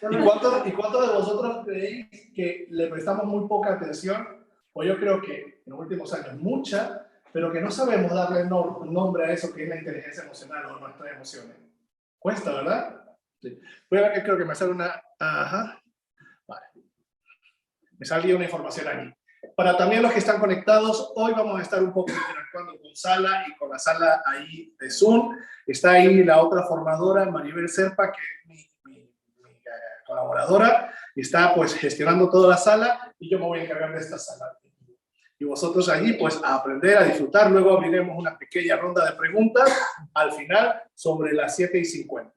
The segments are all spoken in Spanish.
¿Y cuántos de vosotros creéis que le prestamos muy poca atención? Pues yo creo que en los últimos años mucha, pero que no sabemos darle nombre a eso que es la inteligencia emocional o nuestras emociones. Cuesta, ¿verdad? Sí. Voy a ver que creo que me sale una... Ajá. Vale. Me salió una información aquí. Para también los que están conectados, hoy vamos a estar un poco interactuando con Sala y con la sala ahí de Zoom. Está ahí la otra formadora, Maribel Serpa, que es mi colaboradora, y está pues gestionando toda la sala y yo me voy a encargar de esta sala. Y vosotros allí pues a aprender, a disfrutar. Luego abriremos una pequeña ronda de preguntas al final sobre las 7:50.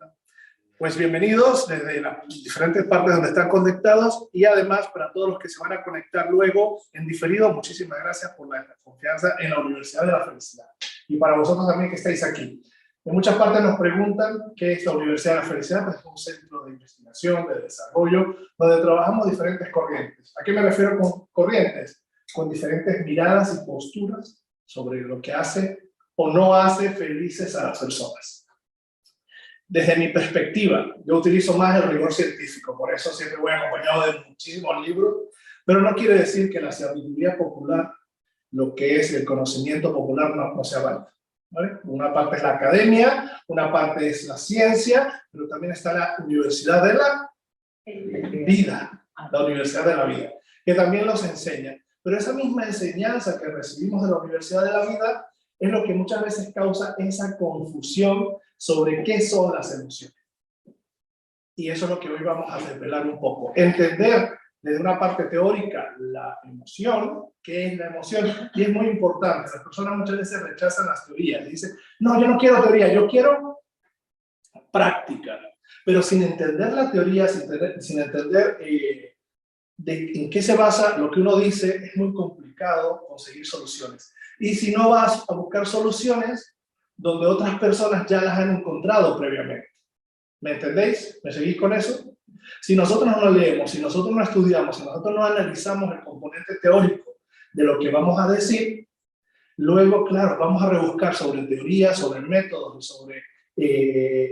Pues bienvenidos desde las diferentes partes donde están conectados y además para todos los que se van a conectar luego en diferido, muchísimas gracias por la confianza en la Universidad de la Felicidad. Y para vosotros también que estáis aquí. En muchas partes nos preguntan qué es la Universidad de la Felicidad, pues es un centro de investigación, de desarrollo, donde trabajamos diferentes corrientes. ¿A qué me refiero con corrientes? Con diferentes miradas y posturas sobre lo que hace o no hace felices a las personas. Desde mi perspectiva, yo utilizo más el rigor científico, por eso siempre voy acompañado de muchísimos libros, pero no quiere decir que la sabiduría popular, lo que es el conocimiento popular, no sea válido, ¿vale? Una parte es la academia, una parte es la ciencia, pero también está la Universidad de la Vida, la Universidad de la Vida, que también los enseña. Pero esa misma enseñanza que recibimos de la Universidad de la Vida es lo que muchas veces causa esa confusión sobre qué son las emociones. Y eso es lo que hoy vamos a desvelar un poco. Entender desde una parte teórica la emoción, qué es la emoción, y es muy importante. Las personas muchas veces rechazan las teorías. Dicen, no, yo no quiero teoría, yo quiero práctica. Pero sin entender la teoría, sin entender en qué se basa lo que uno dice, es muy complicado conseguir soluciones. Y si no vas a buscar soluciones donde otras personas ya las han encontrado previamente. ¿Me entendéis? ¿Me seguís con eso? Si nosotros no leemos, si nosotros no estudiamos, si nosotros no analizamos el componente teórico de lo que vamos a decir, luego, claro, vamos a rebuscar sobre teorías, sobre métodos, sobre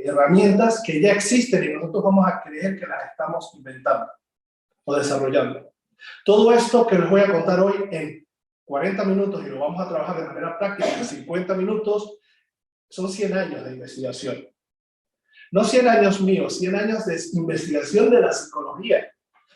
herramientas que ya existen y nosotros vamos a creer que las estamos inventando o desarrollando. Todo esto que les voy a contar hoy en 40 minutos y lo vamos a trabajar de manera práctica en 50 minutos, son 100 años de investigación. No 100 años míos, 100 años de investigación de la psicología.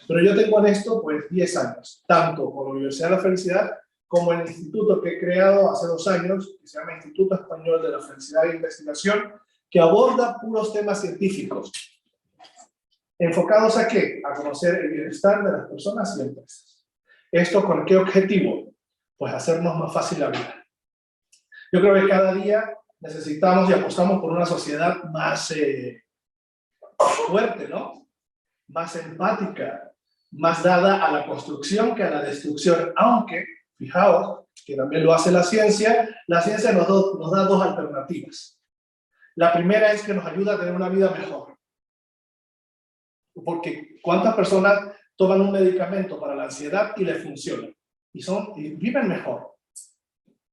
Pero yo tengo en esto pues 10 años, tanto con la Universidad de la Felicidad como el instituto que he creado hace 2 años, que se llama Instituto Español de la Felicidad e Investigación, que aborda puros temas científicos. ¿Enfocados a qué? A conocer el bienestar de las personas y empresas. ¿Esto con qué objetivo? Pues hacernos más fácil la vida. Yo creo que cada día necesitamos y apostamos por una sociedad más fuerte, ¿no? Más empática, más dada a la construcción que a la destrucción. Aunque, fijaos, que también lo hace la ciencia nos da 2 alternativas. La primera es que nos ayuda a tener una vida mejor. Porque ¿cuántas personas toman un medicamento para la ansiedad y les funciona? Y viven mejor.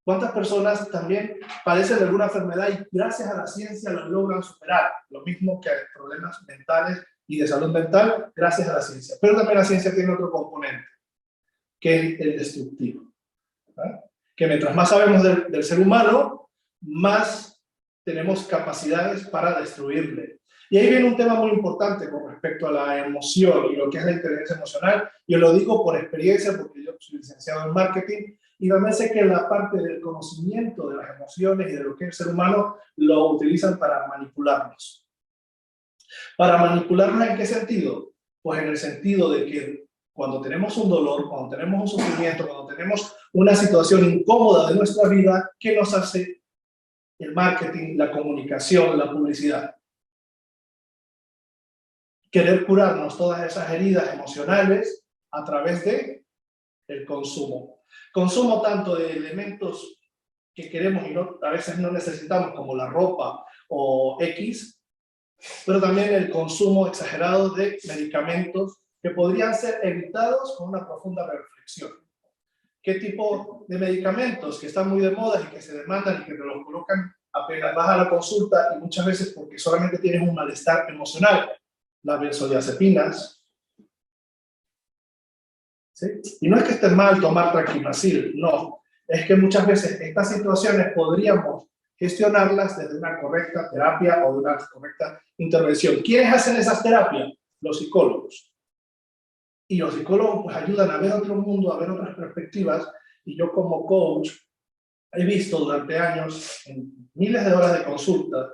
¿Cuántas personas también padecen de alguna enfermedad y gracias a la ciencia lo logran superar? Lo mismo que problemas mentales y de salud mental, gracias a la ciencia. Pero también la ciencia tiene otro componente, que es el destructivo. ¿Verdad? Que mientras más sabemos del ser humano, más tenemos capacidades para destruirle. Y ahí viene un tema muy importante con respecto a la emoción y lo que es la inteligencia emocional. Yo lo digo por experiencia, porque yo soy licenciado en marketing, y también sé que la parte del conocimiento de las emociones y de lo que es el ser humano lo utilizan para manipularnos. ¿Para manipularnos en qué sentido? Pues en el sentido de que cuando tenemos un dolor, cuando tenemos un sufrimiento, cuando tenemos una situación incómoda de nuestra vida, ¿qué nos hace el marketing, la comunicación, la publicidad? Querer curarnos todas esas heridas emocionales a través de el consumo. Consumo tanto de elementos que queremos y a veces no necesitamos, como la ropa o X, pero también el consumo exagerado de medicamentos que podrían ser evitados con una profunda reflexión. ¿Qué tipo de medicamentos que están muy de moda y que se demandan y que te los colocan apenas vas a la consulta y muchas veces porque solamente tienes un malestar emocional? las benzodiazepinas. ¿Sí? Y no es que esté mal tomar Traquimacil, no. Es que muchas veces estas situaciones podríamos gestionarlas desde una correcta terapia o de una correcta intervención. ¿Quiénes hacen esas terapias? Los psicólogos. Y los psicólogos pues ayudan a ver otro mundo, a ver otras perspectivas. Y yo como coach he visto durante años, en miles de horas de consulta,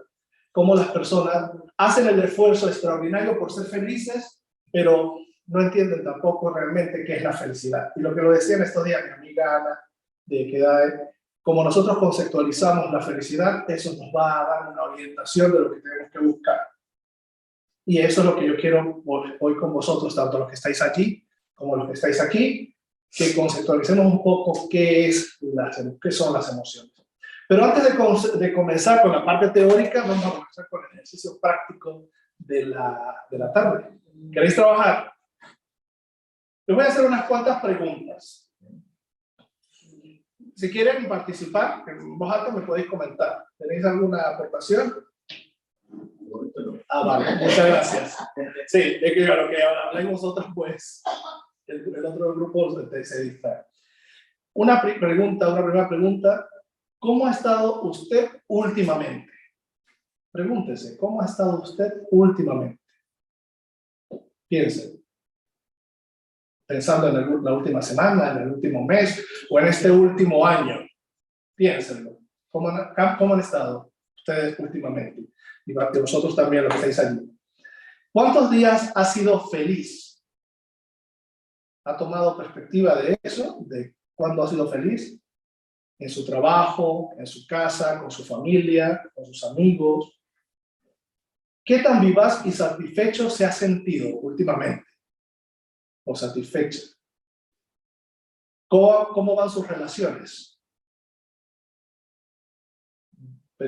cómo las personas hacen el esfuerzo extraordinario por ser felices, pero no entienden tampoco realmente qué es la felicidad. Y lo que lo decía en estos días mi amiga Ana, de que como nosotros conceptualizamos la felicidad, eso nos va a dar una orientación de lo que tenemos que buscar. Y eso es lo que yo quiero hoy con vosotros, tanto los que estáis allí como los que estáis aquí, que conceptualicemos un poco qué son las emociones. Pero antes de comenzar con la parte teórica, vamos a comenzar con el ejercicio práctico de la tarde. ¿Queréis trabajar? Les voy a hacer unas cuantas preguntas. Si quieren participar, en voz alta me podéis comentar. ¿Tenéis alguna aportación? Ah, vale, muchas gracias. Sí, es que claro, que ahora hablemos vosotros, pues el otro grupo se distrae. Una primera pregunta. ¿Cómo ha estado usted últimamente? Pregúntese, ¿cómo ha estado usted últimamente? Piense. Pensando en la última semana, en el último mes o en este último año. Piénsenlo. ¿Cómo han estado ustedes últimamente? Y para que vosotros también lo que estáis allí. ¿Cuántos días ha sido feliz? ¿Ha tomado perspectiva de eso? ¿De cuándo ha sido feliz? En su trabajo, en su casa, con su familia, con sus amigos. ¿Qué tan vivaz y satisfecho se ha sentido últimamente? ¿O satisfecha? ¿Cómo van sus relaciones?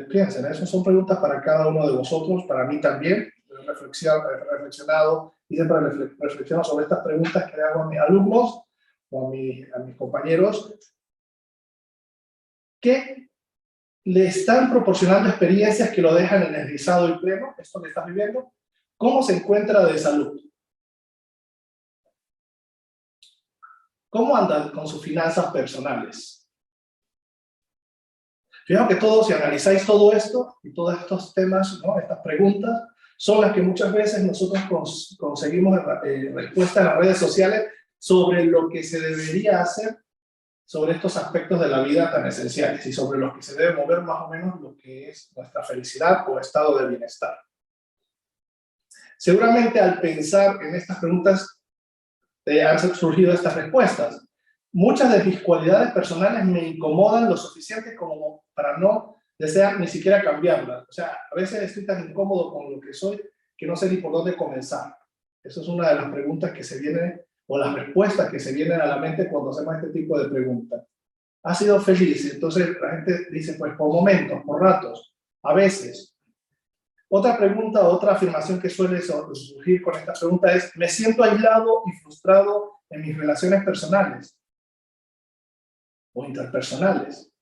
Piensen, esas son preguntas para cada uno de vosotros, para mí también. He reflexionado y siempre reflexiono sobre estas preguntas que le hago a mis alumnos o a mis compañeros, que le están proporcionando experiencias que lo dejan energizado y pleno, esto que estás viviendo. ¿Cómo se encuentra de salud? ¿Cómo andan con sus finanzas personales? Fijaos que todos, si analizáis todo esto y todos estos temas, ¿no? Estas preguntas, son las que muchas veces nosotros conseguimos respuestas en las redes sociales sobre lo que se debería hacer sobre estos aspectos de la vida tan esenciales y sobre los que se debe mover más o menos lo que es nuestra felicidad o estado de bienestar. Seguramente al pensar en estas preguntas han surgido estas respuestas. Muchas de mis cualidades personales me incomodan lo suficiente como para no desear ni siquiera cambiarlas. O sea, a veces estoy tan incómodo con lo que soy que no sé ni por dónde comenzar. Esa es una de las preguntas que se vienen, o las respuestas que se vienen a la mente cuando hacemos este tipo de preguntas. ¿Ha sido feliz? Entonces la gente dice, pues por momentos, por ratos, a veces. Otra pregunta, otra afirmación que suele surgir con esta pregunta es, me siento aislado y frustrado en mis relaciones personales o interpersonales.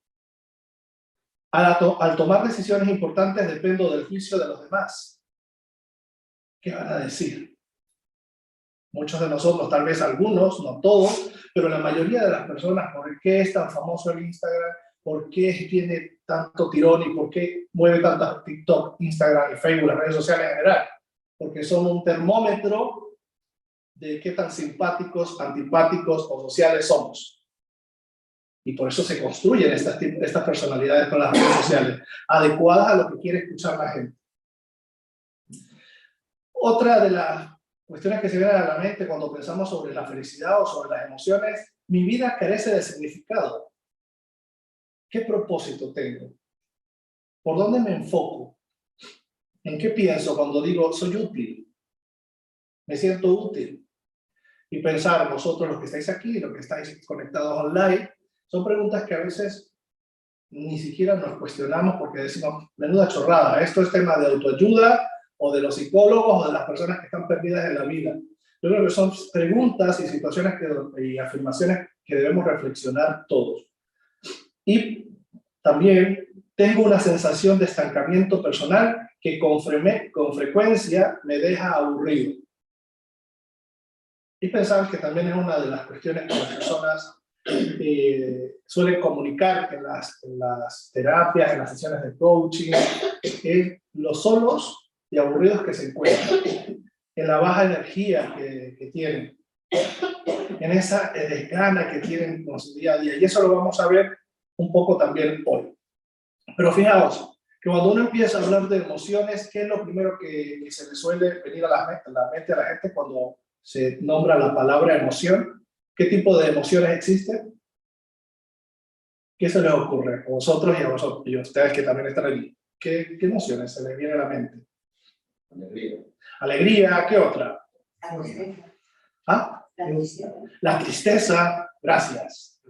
Al tomar decisiones importantes dependo del juicio de los demás. ¿Qué van a decir? Muchos de nosotros, tal vez algunos, no todos, pero la mayoría de las personas, ¿por qué es tan famoso el Instagram? ¿Por qué tiene tanto tirón y por qué mueve tanto TikTok, Instagram y Facebook, las redes sociales en general? Porque son un termómetro de qué tan simpáticos, antipáticos o sociales somos. Y por eso se construyen estas personalidades con las redes sociales, adecuadas a lo que quiere escuchar la gente. Otra de las cuestiones que se vienen a la mente cuando pensamos sobre la felicidad o sobre las emociones, mi vida carece de significado. ¿Qué propósito tengo? ¿Por dónde me enfoco? ¿En qué pienso cuando digo soy útil? ¿Me siento útil? Y pensar, vosotros los que estáis aquí, los que estáis conectados online, son preguntas que a veces ni siquiera nos cuestionamos porque decimos, menuda chorrada, esto es tema de autoayuda o de los psicólogos o de las personas que están perdidas en la vida. Yo creo que son preguntas y situaciones y afirmaciones que debemos reflexionar todos. Y también tengo una sensación de estancamiento personal que con frecuencia me deja aburrido. Y pensar que también es una de las cuestiones que las personas suelen comunicar en las terapias, en las sesiones de coaching, es los solos y aburridos que se encuentran, en la baja energía que tienen, en esa desgana que tienen con su día a día. Y eso lo vamos a ver un poco también hoy. Pero fijaos, que cuando uno empieza a hablar de emociones, ¿qué es lo primero que se le suele venir a la mente a la gente cuando se nombra la palabra emoción? ¿Qué tipo de emociones existen? ¿Qué se les ocurre a vosotros y a vosotros? Y a ustedes que también están allí. ¿Qué emociones se les viene a la mente? Alegría. Alegría, ¿qué otra? La tristeza. ¿Ah? La tristeza. La tristeza, gracias.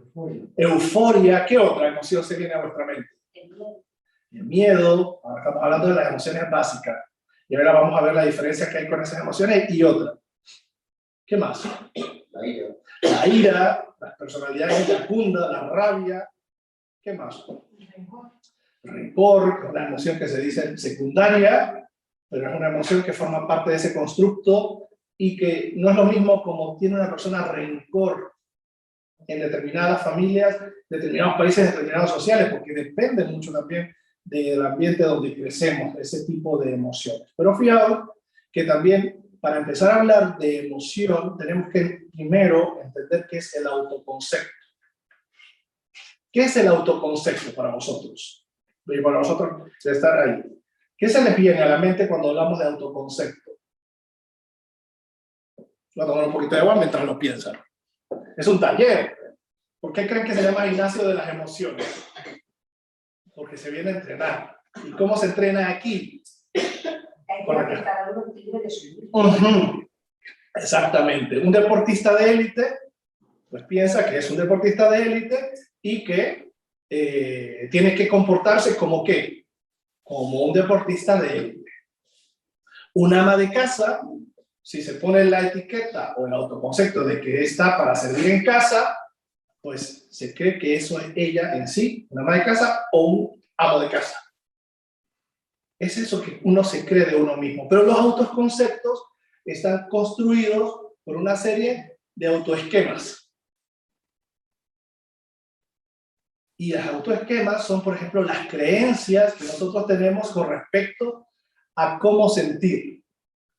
Euforia, ¿qué otra emoción se viene a vuestra mente? El miedo, ahora estamos hablando de las emociones básicas. Y ahora vamos a ver la diferencia que hay con esas emociones y otra. ¿Qué más? La ira. La ira, la personalidad iracunda, la rabia. ¿Qué más? El rencor, una emoción que se dice secundaria, pero es una emoción que forma parte de ese constructo y que no es lo mismo como tiene una persona rencor en determinadas familias, determinados países, determinados sociales, porque depende mucho también del ambiente donde crecemos, ese tipo de emociones. Pero fijaos que también para empezar a hablar de emoción tenemos que primero entender qué es el autoconcepto. ¿Qué es el autoconcepto para vosotros? Y para vosotros de estar ahí. ¿Qué se les viene a la mente cuando hablamos de autoconcepto? Voy a tomar un poquito de agua mientras lo piensan. Es un taller. ¿Por qué creen que se llama gimnasio de las emociones? Porque se viene a entrenar. ¿Y cómo se entrena aquí? Hay que cada uno tiene de su vida. Exactamente. Un deportista de élite, pues piensa que es un deportista de élite y que tiene que comportarse como ¿qué? Como un deportista de élite. Un ama de casa, si se pone la etiqueta o el autoconcepto de que está para servir en casa, pues se cree que eso es ella en sí, una ama de casa o un amo de casa. Es eso que uno se cree de uno mismo. Pero los autoconceptos están construidos por una serie de autoesquemas. Y los autoesquemas son, por ejemplo, las creencias que nosotros tenemos con respecto a cómo sentir,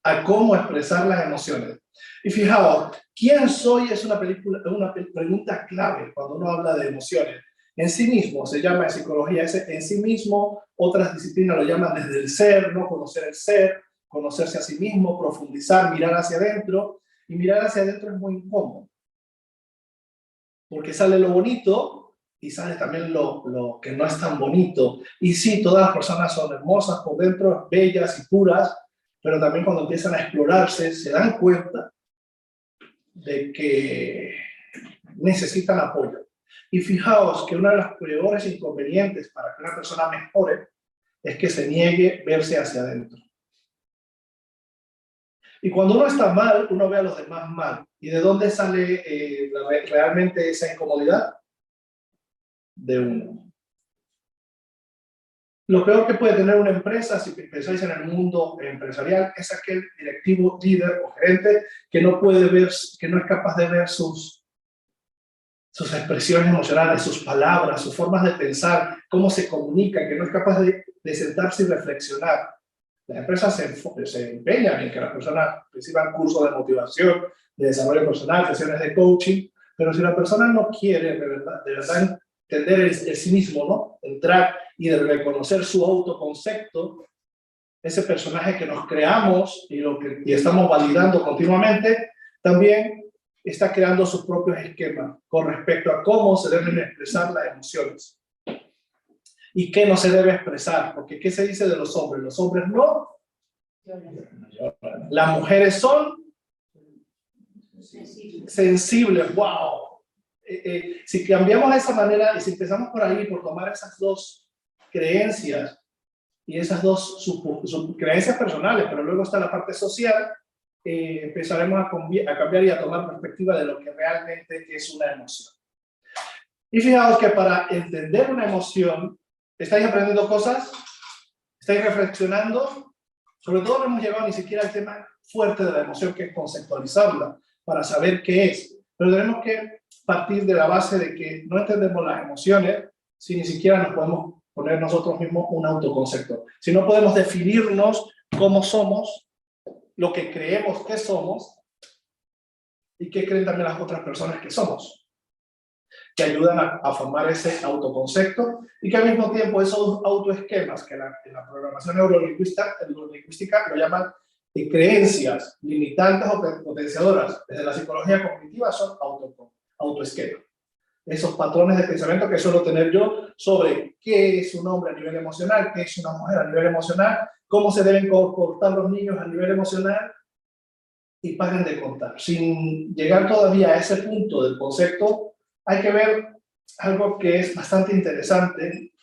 a cómo expresar las emociones. Y fijaos, ¿quién soy? Es una pregunta clave cuando uno habla de emociones. En sí mismo, se llama en psicología, en sí mismo, otras disciplinas lo llaman desde el ser, ¿no? Conocer el ser, conocerse a sí mismo, profundizar, mirar hacia adentro. Y mirar hacia adentro es muy incómodo. Porque sale lo bonito y sale también lo que no es tan bonito. Y sí, todas las personas son hermosas por dentro, bellas y puras, pero también cuando empiezan a explorarse se dan cuenta de que necesitan apoyo. Y fijaos que uno de los peores inconvenientes para que una persona mejore es que se niegue verse hacia adentro. Y cuando uno está mal, uno ve a los demás mal. ¿Y de dónde sale realmente esa incomodidad? De uno. Lo peor que puede tener una empresa, si pensáis en el mundo empresarial, es aquel directivo, líder o gerente que no puede ver, que no es capaz de ver sus expresiones emocionales, sus palabras, sus formas de pensar, cómo se comunica, que no es capaz de sentarse y reflexionar. Las empresas se empeñan en que las personas reciban cursos de motivación, de desarrollo personal, sesiones de coaching, pero si la persona no quiere de verdad entender el sí mismo, ¿no? Entrar y de reconocer su autoconcepto, ese personaje que nos creamos y estamos validando continuamente, también está creando sus propios esquemas con respecto a cómo se deben expresar las emociones y qué no se debe expresar, porque ¿qué se dice de los hombres? Los hombres no lloran. Las mujeres son sensibles. ¡Wow! Si cambiamos de esa manera y si empezamos por ahí, por tomar esas dos creencias y esas dos creencias personales, pero luego está la parte social, empezaremos a cambiar y a tomar perspectiva de lo que realmente es una emoción. Y fijaos que para entender una emoción, ¿estáis aprendiendo cosas? estáis reflexionando, sobre todo no hemos llegado ni siquiera al tema fuerte de la emoción, que es conceptualizarla, para saber qué es. Pero tenemos que partir de la base de que no entendemos las emociones si ni siquiera nos podemos poner nosotros mismos un autoconcepto. Si no podemos definirnos cómo somos, lo que creemos que somos y qué creen también las otras personas que somos, que ayudan a formar ese autoconcepto y que al mismo tiempo esos autoesquemas que en la programación neurolingüística lo llaman creencias limitantes o potenciadoras. Desde la psicología cognitiva son autoesquemas. Esos patrones de pensamiento que suelo tener yo sobre qué es un hombre a nivel emocional, qué es una mujer a nivel emocional, cómo se deben comportar los niños a nivel emocional, y paren de contar. Sin llegar todavía a ese punto del concepto, hay que ver algo que es bastante interesante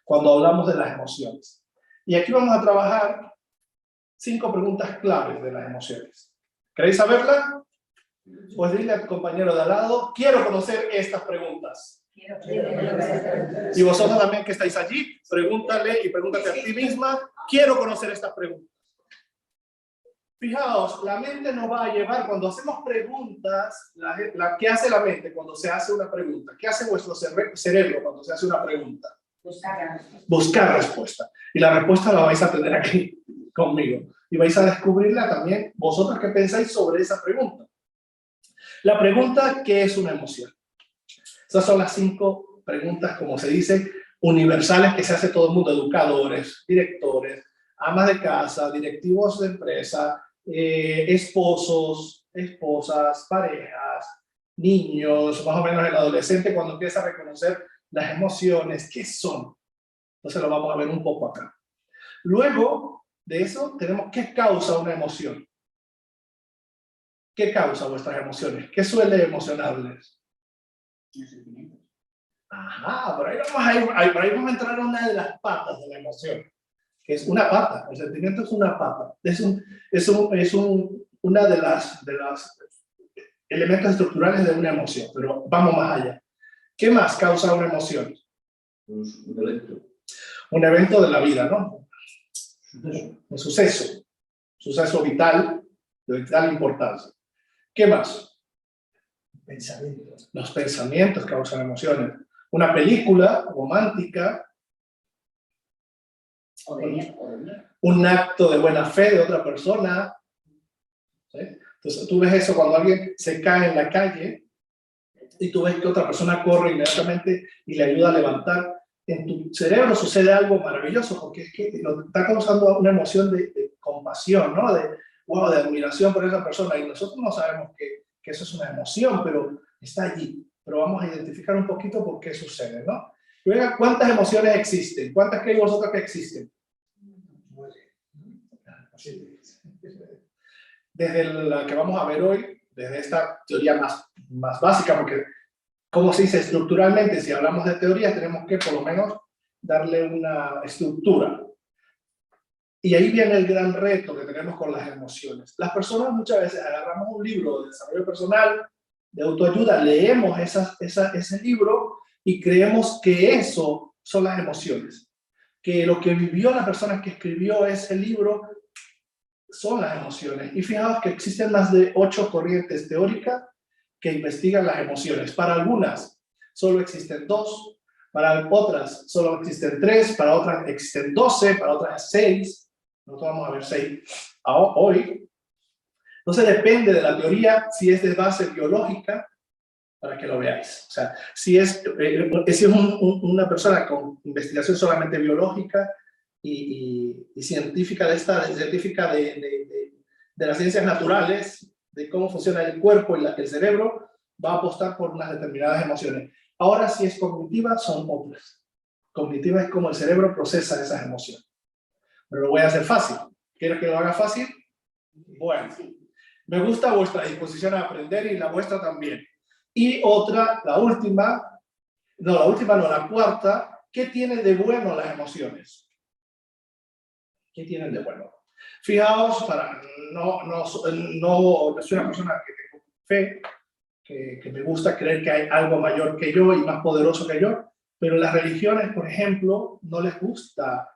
cuando hablamos de las emociones. Y aquí vamos a trabajar 5 preguntas claves de las emociones. ¿Queréis saberla? Pues dile a tu compañero de al lado, quiero conocer estas preguntas. Y vosotros también que estáis allí, pregúntale y pregúntate a ti misma, quiero conocer estas preguntas. Fijaos, la mente nos va a llevar, cuando hacemos preguntas, ¿qué hace la mente cuando se hace una pregunta? ¿Qué hace vuestro cerebro cuando se hace una pregunta? Buscar respuesta. Y la respuesta la vais a tener aquí conmigo. Y vais a descubrirla también vosotros que pensáis sobre esa pregunta. La pregunta, ¿qué es una emoción? Esas son las 5 preguntas, como se dice, universales que se hace todo el mundo, educadores, directores, amas de casa, directivos de empresa, esposos, esposas, parejas, niños, más o menos el adolescente cuando empieza a reconocer las emociones, ¿qué son? Entonces lo vamos a ver un poco acá. Luego de eso tenemos qué causa una emoción. ¿Qué causa vuestras emociones? ¿Qué suele emocionarles? Ajá, por ahí vamos a entrar a una de las patas de la emoción, que es una pata. El sentimiento es una pata. Una de las elementos estructurales de una emoción, pero vamos más allá. ¿Qué más causa una emoción? Un evento. Un evento de la vida, ¿no? Un suceso vital, de vital importancia. ¿Qué más? Pensamientos. Los pensamientos causan emociones. Una película romántica, un acto de buena fe de otra persona. ¿Sí? Entonces tú ves eso cuando alguien se cae en la calle y tú ves que otra persona corre inmediatamente y le ayuda a levantar. En tu cerebro sucede algo maravilloso porque es que lo está causando una emoción de compasión, ¿no? Wow, de admiración por esa persona, y nosotros no sabemos que eso es una emoción, pero está allí. Pero vamos a identificar un poquito por qué sucede, ¿no? Y venga, ¿cuántas emociones existen? ¿Cuántas creéis vosotros que existen? Desde la que vamos a ver hoy, desde esta teoría más básica, porque, como se dice estructuralmente, si hablamos de teorías, tenemos que por lo menos darle una estructura. Y ahí viene el gran reto que tenemos con las emociones. Las personas muchas veces agarramos un libro de desarrollo personal, de autoayuda, leemos ese libro y creemos que eso son las emociones. Que lo que vivió la persona que escribió ese libro son las emociones. Y fijaos que existen más de 8 corrientes teóricas que investigan las emociones. Para algunas solo existen 2, para otras solo existen 3, para otras existen 12, para otras 6. Nosotros vamos a ver 6 hoy. Entonces depende de la teoría, si es de base biológica, para que lo veáis. O sea, si es una persona con investigación solamente biológica y científica de las ciencias naturales, de cómo funciona el cuerpo y el cerebro, va a apostar por unas determinadas emociones. Ahora, si es cognitiva, son otras. Cognitiva es como el cerebro procesa esas emociones. Pero lo voy a hacer fácil. ¿Quieres que lo haga fácil? Bueno, me gusta vuestra disposición a aprender y la vuestra también. Y otra, la cuarta, ¿qué tiene de bueno las emociones? ¿Qué tienen de bueno? Fijaos, no soy una persona que tengo fe, que me gusta creer que hay algo mayor que yo y más poderoso que yo, pero las religiones, por ejemplo, no les gusta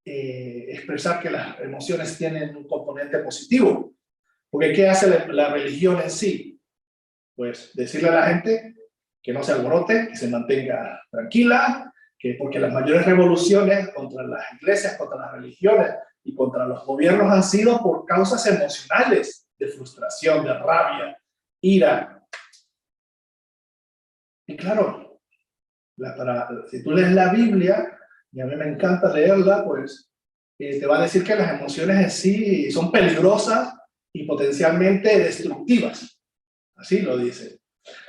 expresar que las emociones tienen un componente positivo. Porque ¿qué hace la religión en sí? Pues decirle a la gente que no se alborote, que se mantenga tranquila, que porque las mayores revoluciones contra las iglesias, contra las religiones y contra los gobiernos han sido por causas emocionales, de frustración, de rabia, ira. Y claro, si tú lees la Biblia, y a mí me encanta leerla, pues te va a decir que las emociones en sí son peligrosas y potencialmente destructivas. Así lo dice.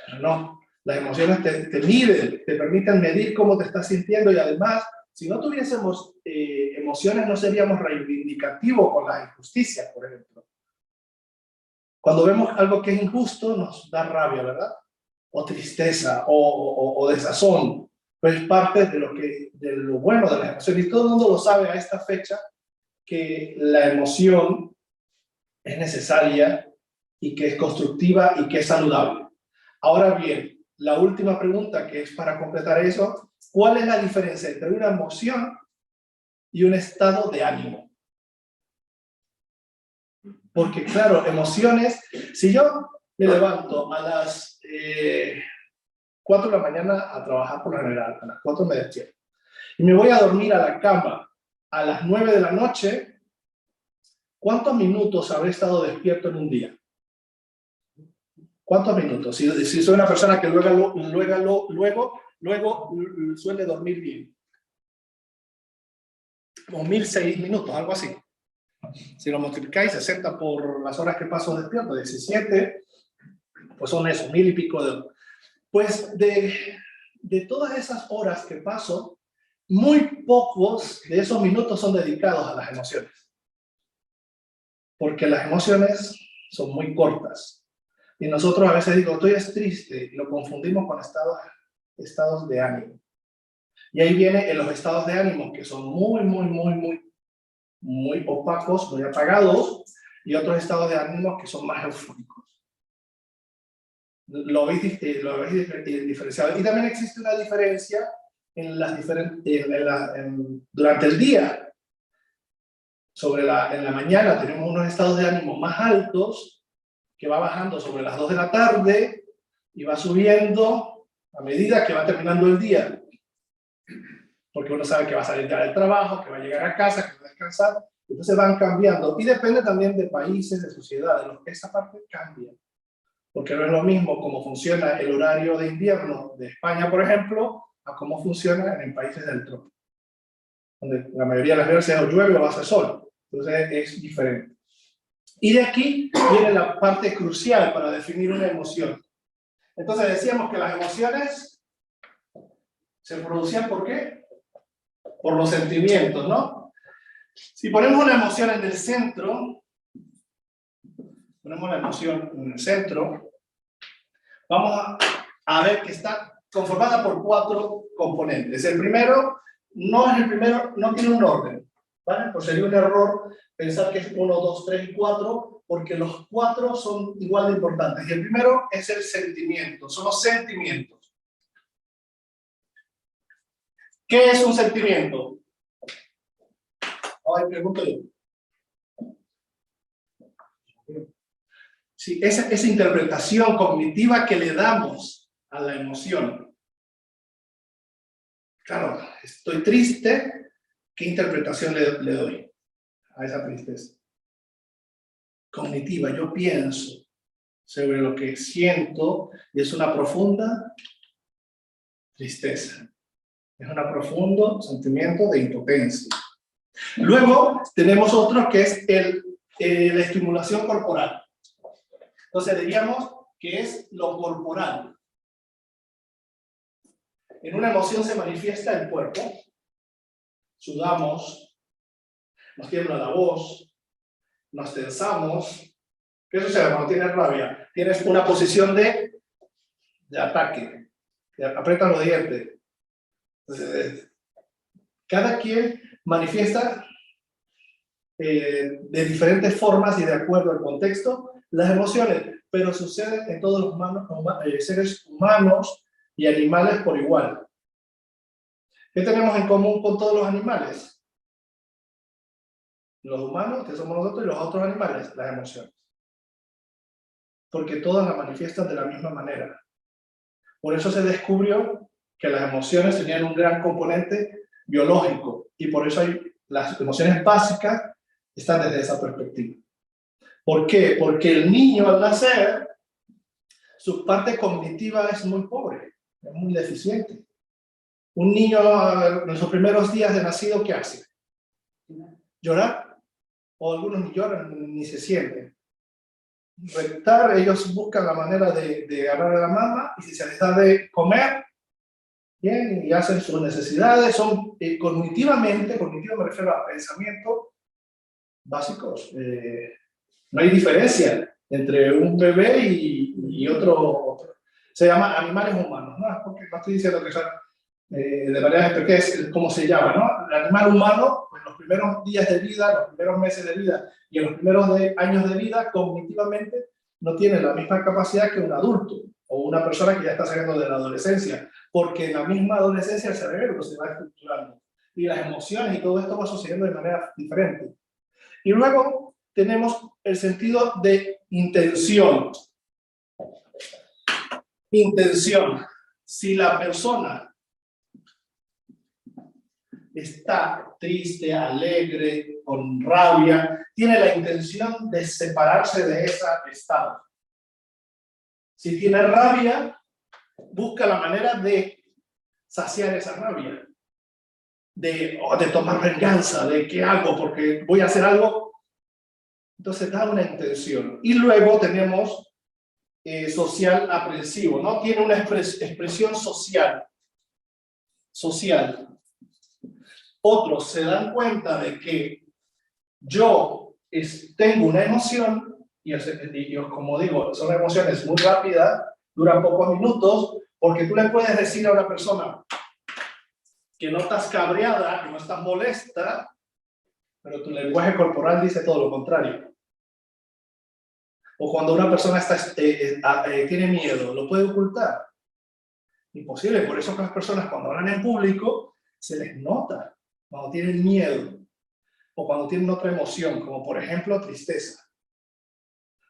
Pero no, las emociones te miden, te permiten medir cómo te estás sintiendo y además, si no tuviésemos emociones, no seríamos reivindicativos con las injusticias, por ejemplo. Cuando vemos algo que es injusto, nos da rabia, ¿verdad? O tristeza, o desazón. Pues es parte de lo bueno de las emociones. Y todo el mundo lo sabe a esta fecha, que la emoción es necesaria y que es constructiva y que es saludable. Ahora bien, la última pregunta que es para completar eso, ¿cuál es la diferencia entre una emoción y un estado de ánimo? Porque claro, emociones, si yo me levanto a las 4 de la mañana a trabajar por lo general, a las 4 me despierto, y me voy a dormir a la cama a las 9 de la noche, ¿cuántos minutos habré estado despierto en un día? ¿Cuántos minutos? Si soy una persona que luego suele dormir bien. Como 1006 minutos, algo así. Si lo multiplicáis 60 por las horas que paso despierto, 17, pues son eso, 1000 y pico de horas. Pues de todas esas horas que paso, muy pocos de esos minutos son dedicados a las emociones. Porque las emociones son muy cortas. Y nosotros a veces digo, estoy triste, y lo confundimos con estados de ánimo. Y ahí viene en los estados de ánimo que son muy opacos, muy apagados, y otros estados de ánimo que son más eufóricos. Lo habéis diferenciado. Y también existe una diferencia durante el día. En la mañana tenemos unos estados de ánimo más altos, que va bajando sobre las 2 de la tarde y va subiendo a medida que va terminando el día. Porque uno sabe que va a salir ya del trabajo, que va a llegar a casa, que va a descansar. Entonces van cambiando. Y depende también de países, de sociedades. Esa parte cambia. Porque no es lo mismo cómo funciona el horario de invierno de España, por ejemplo, a cómo funciona en países del trópico, donde la mayoría de las veces o llueve o hace sol. Entonces es diferente. Y de aquí viene la parte crucial para definir una emoción. Entonces decíamos que las emociones se producían ¿por qué? Por los sentimientos, ¿no? Si ponemos una emoción en el centro, vamos a ver que está conformada por 4 componentes. El primero no tiene un orden, ¿vale? Pues sería un error pensar que es 1, 2, 3 y 4, porque los 4 son igual de importantes. Y el primero es el sentimiento, son los sentimientos. ¿Qué es un sentimiento? Ay, pregunto yo. Sí, esa interpretación cognitiva que le damos a la emoción. Claro, estoy triste, ¿qué interpretación le doy a esa tristeza? Cognitiva, yo pienso sobre lo que siento y es una profunda tristeza. Es un profundo sentimiento de impotencia. Luego tenemos otro que es la estimulación corporal. Entonces diríamos que es lo corporal. En una emoción se manifiesta el cuerpo. Sudamos, nos tiembla la voz, nos tensamos. ¿Qué sucede cuando tienes rabia? Tienes una posición de ataque. Aprietas los dientes. Entonces, cada quien manifiesta de diferentes formas y de acuerdo al contexto las emociones, pero sucede en todos los seres humanos y animales por igual. ¿Qué tenemos en común con todos los animales? los humanos, que somos nosotros, y los otros animales, las emociones. Porque todas las manifiestan de la misma manera. Por eso se descubrió que las emociones tenían un gran componente biológico, y por eso las emociones básicas están desde esa perspectiva. ¿Por qué? Porque el niño al nacer, su parte cognitiva es muy pobre, es muy deficiente. Un niño en sus primeros días de nacido, ¿qué hace? Llorar. O algunos ni lloran ni se sienten. Reptar, ellos buscan la manera de agarrar a la mamá, y si se les da de comer, bien, y hacen sus necesidades, son cognitivamente me refiero a pensamientos básicos. No hay diferencia entre un bebé y otro. Se llama animales humanos, ¿no? Porque no estoy diciendo que son de manera porque es como se llama, ¿no? El animal humano, en los primeros días de vida, los primeros meses de vida y en los primeros años de vida, cognitivamente no tiene la misma capacidad que un adulto o una persona que ya está saliendo de la adolescencia, porque en la misma adolescencia el cerebro se va estructurando y las emociones y todo esto va sucediendo de manera diferente. Y luego tenemos el sentido de intención. Intención. Si la persona está triste, alegre, con rabia, tiene la intención de separarse de ese estado. Si tiene rabia, busca la manera de saciar esa rabia, de tomar venganza, de qué hago, porque voy a hacer algo. Entonces da una intención. Y luego tenemos social aprensivo, ¿no? Tiene una expresión social. Otros se dan cuenta de que yo tengo una emoción, y como digo, son emociones muy rápidas, duran pocos minutos, porque tú le puedes decir a una persona que no estás cabreada, que no estás molesta, pero tu lenguaje corporal dice todo lo contrario. O cuando una persona tiene miedo, ¿lo puede ocultar? Imposible. Por eso que las personas cuando hablan en público se les nota cuando tienen miedo o cuando tienen otra emoción, como por ejemplo tristeza,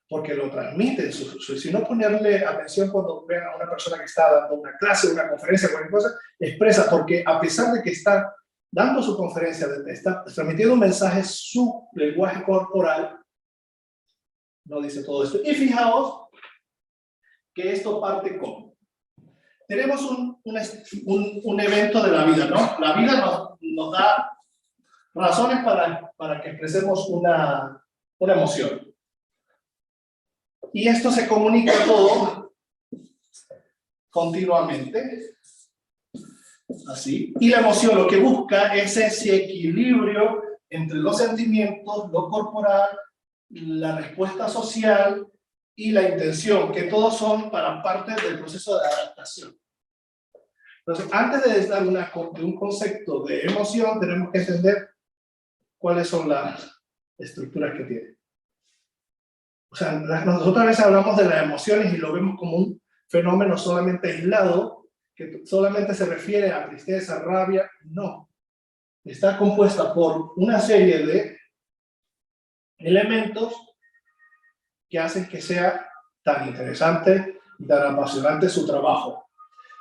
porque lo transmiten. Si no ponerle atención cuando ven a una persona que está dando una clase, una conferencia, cualquier cosa, expresa, porque a pesar de que está dando su conferencia, está transmitiendo un mensaje, su lenguaje corporal no dice todo esto. Y fijaos que esto parte con. Tenemos un evento de la vida, ¿no? La vida nos da razones para que expresemos una emoción. Y esto se comunica todo continuamente. Así. Y la emoción lo que busca es ese equilibrio entre los sentimientos, lo corporal, la respuesta social y la intención, que todos son para parte del proceso de adaptación. Entonces, antes de dar un concepto de emoción, tenemos que entender cuáles son las estructuras que tiene. O sea, nosotros a veces hablamos de las emociones y lo vemos como un fenómeno solamente aislado, que solamente se refiere a tristeza, rabia. No. Está compuesta por una serie de elementos que hacen que sea tan interesante y tan apasionante su trabajo.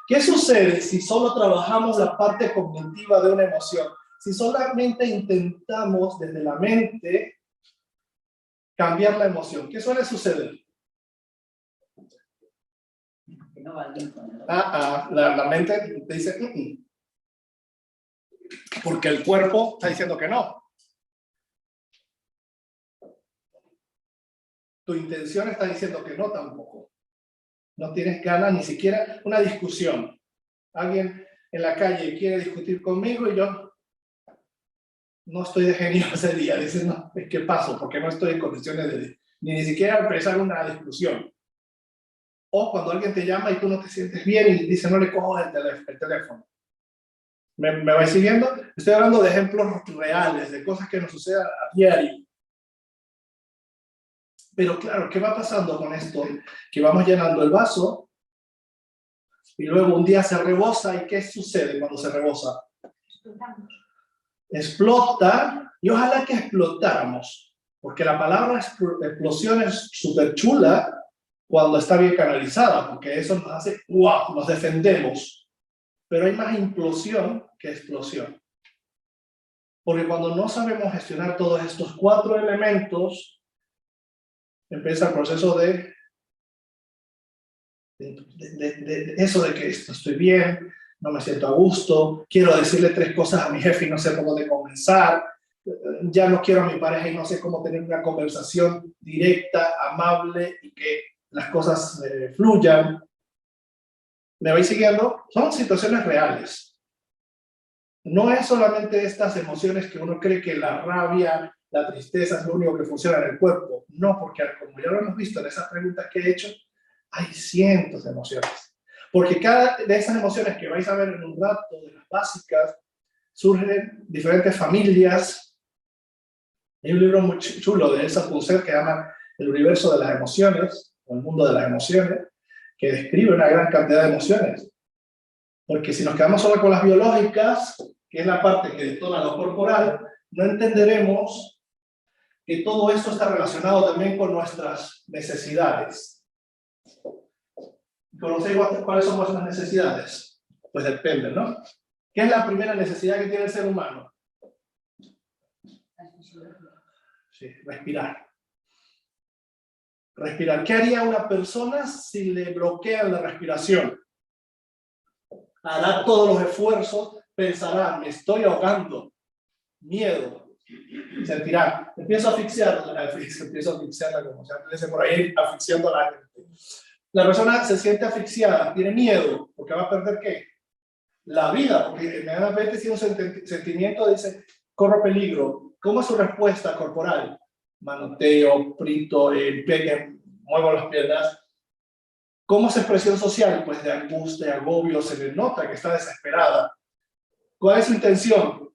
¿Qué sucede si solo trabajamos la parte cognitiva de una emoción? Si solamente intentamos desde la mente cambiar la emoción, ¿qué suele suceder? No va bien con el la mente te dice, porque el cuerpo está diciendo que no. Tu intención está diciendo que no tampoco. No tienes ganas ni siquiera una discusión. Alguien en la calle quiere discutir conmigo y yo no estoy de genio ese día. Dices, no, ¿qué paso? Porque no estoy en condiciones de ni siquiera empezar una discusión. O cuando alguien te llama y tú no te sientes bien y dice, no le cojo el teléfono. ¿Me vais siguiendo? Estoy hablando de ejemplos reales, de cosas que nos suceden a diario. Pero claro, ¿qué va pasando con esto? Que vamos llenando el vaso y luego un día se rebosa. ¿Y qué sucede cuando se rebosa? Explota Y ojalá que explotáramos, porque la palabra explosión es súper chula cuando está bien canalizada, porque eso nos hace, ¡wow!, nos defendemos. Pero hay más implosión que explosión. Porque cuando no sabemos gestionar todos estos 4 elementos, empieza el proceso de eso de que estoy bien, no me siento a gusto, quiero decirle 3 cosas a mi jefe y no sé por dónde comenzar, ya no quiero a mi pareja y no sé cómo tener una conversación directa, amable y que las cosas fluyan. ¿Me vais siguiendo? Son situaciones reales. No es solamente estas emociones que uno cree que la rabia, la tristeza es lo único que funciona en el cuerpo. No, porque como ya lo hemos visto en esas preguntas que he hecho, hay cientos de emociones. Porque cada de esas emociones que vais a ver en un rato, de las básicas, surgen diferentes familias. Hay un libro muy chulo de Elsa Punset que se llama El universo de las emociones, o el mundo de las emociones, que describe una gran cantidad de emociones. Porque si nos quedamos solo con las biológicas, que es la parte que detona lo corporal, no entenderemos que todo esto está relacionado también con nuestras necesidades. ¿Conocéis cuáles son vuestras necesidades? Pues depende, ¿no? ¿Qué es la primera necesidad que tiene el ser humano? Sí, respirar. Respirar. ¿Qué haría una persona si le bloquean la respiración? Hará todos los esfuerzos, pensará, me estoy ahogando, miedo, sentirá, empiezo a asfixiarla, como se dice por ahí, asfixiando a la gente. La persona se siente asfixiada, tiene miedo, porque va a perder ¿qué? La vida, porque inmediatamente tiene un sentimiento, dice, corro peligro. ¿Cómo es su respuesta corporal? Manoteo, prito, muevo las piernas. ¿Cómo es expresión social? Pues de angustia, de agobio, se le nota que está desesperada. ¿Cuál es su intención?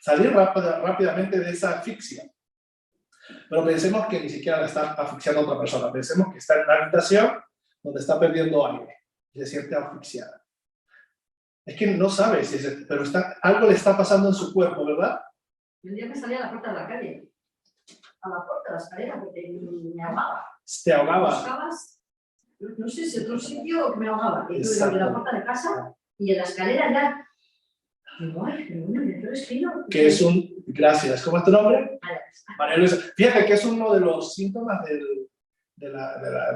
Salir rápidamente de esa asfixia. Pero pensemos que ni siquiera la está asfixiando a otra persona. Pensemos que está en una habitación donde está perdiendo aire y se siente asfixiada. Es que no sabe si es, pero algo le está pasando en su cuerpo, ¿verdad? Un día me salí a la puerta de la calle, a la puerta de la escalera, porque me ahogaba. Te ahogaba. Buscabas, no sé si otro sitio que me ahogaba. Y tuve de la puerta de casa y en la escalera ya. Digo, ay, pero bueno, me escribo. Que es un. Gracias. ¿Cómo es tu nombre? María Luisa. Fíjate que es uno de los síntomas de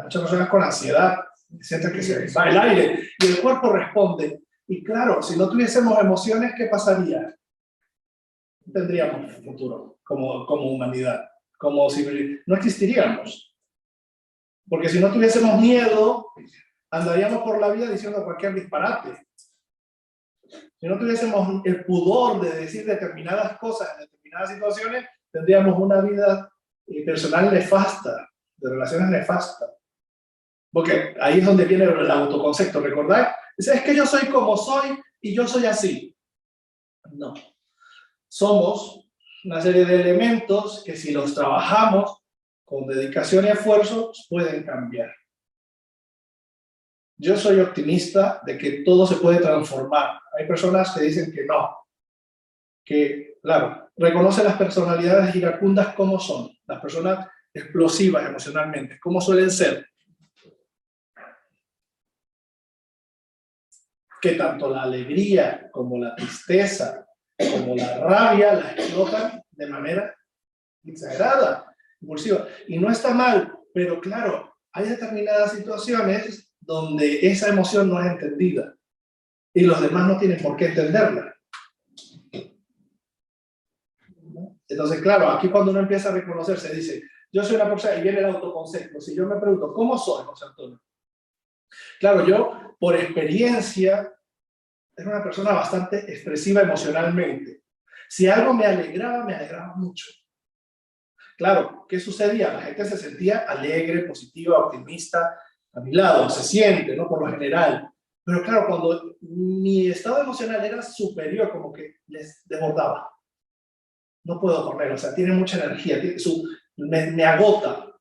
muchas personas con ansiedad. Sienten que se va el aire y el cuerpo responde. Y claro, si no tuviésemos emociones, ¿qué pasaría? No tendríamos futuro como humanidad, como civilización. No existiríamos. Porque si no tuviésemos miedo, andaríamos por la vida diciendo cualquier disparate. Si no tuviésemos el pudor de decir determinadas cosas en determinadas situaciones, tendríamos una vida personal nefasta, de relaciones nefastas. Porque ahí es donde viene el autoconcepto, ¿recordáis? Es que yo soy como soy y yo soy así. No. Somos una serie de elementos que si los trabajamos con dedicación y esfuerzo, pueden cambiar. Yo soy optimista de que todo se puede transformar. Hay personas que dicen que no. Que, claro, reconocen las personalidades iracundas como son. Las personas explosivas emocionalmente, ¿cómo suelen ser? Que tanto la alegría como la tristeza como la rabia la explotan de manera exagerada, impulsiva. Y no está mal, pero claro, hay determinadas situaciones donde esa emoción no es entendida y los demás no tienen por qué entenderla. Entonces, claro, aquí cuando uno empieza a reconocerse, dice, yo soy una persona, y viene el autoconcepto. Si yo me pregunto, ¿cómo soy, José Antonio? Claro, yo, por experiencia, era una persona bastante expresiva emocionalmente. Si algo me alegraba mucho. Claro, ¿qué sucedía? La gente se sentía alegre, positiva, optimista, a mi lado, se siente, ¿no? Por lo general. Pero claro, cuando mi estado emocional era superior, como que les desbordaba. No puedo correr, o sea, tiene mucha energía, me agota.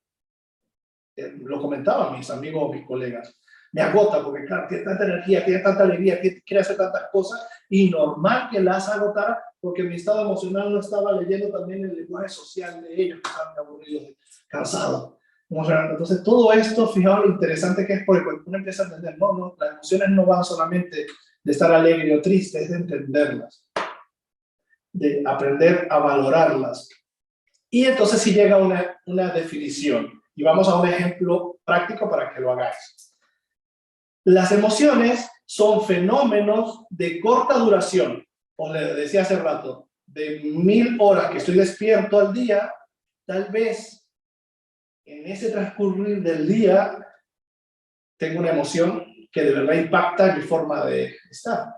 Lo comentaban mis amigos, mis colegas. me agota, porque claro, tiene tanta energía, tiene tanta alegría, quiere hacer tantas cosas, y normal que las agotara, porque mi estado emocional no estaba leyendo también el lenguaje social de ellos, que estaban aburridos, cansados. Entonces, todo esto, fijaos lo interesante que es, porque cuando uno empieza a entender, no, las emociones no van solamente de estar alegre o triste, es de entenderlas, de aprender a valorarlas. Y entonces sí llega una definición, y vamos a un ejemplo práctico para que lo hagáis. Las emociones son fenómenos de corta duración. Os le decía hace rato, de 1000 horas que estoy despierto al día, tal vez en ese transcurrir del día tengo una emoción que de verdad impacta en mi forma de estar.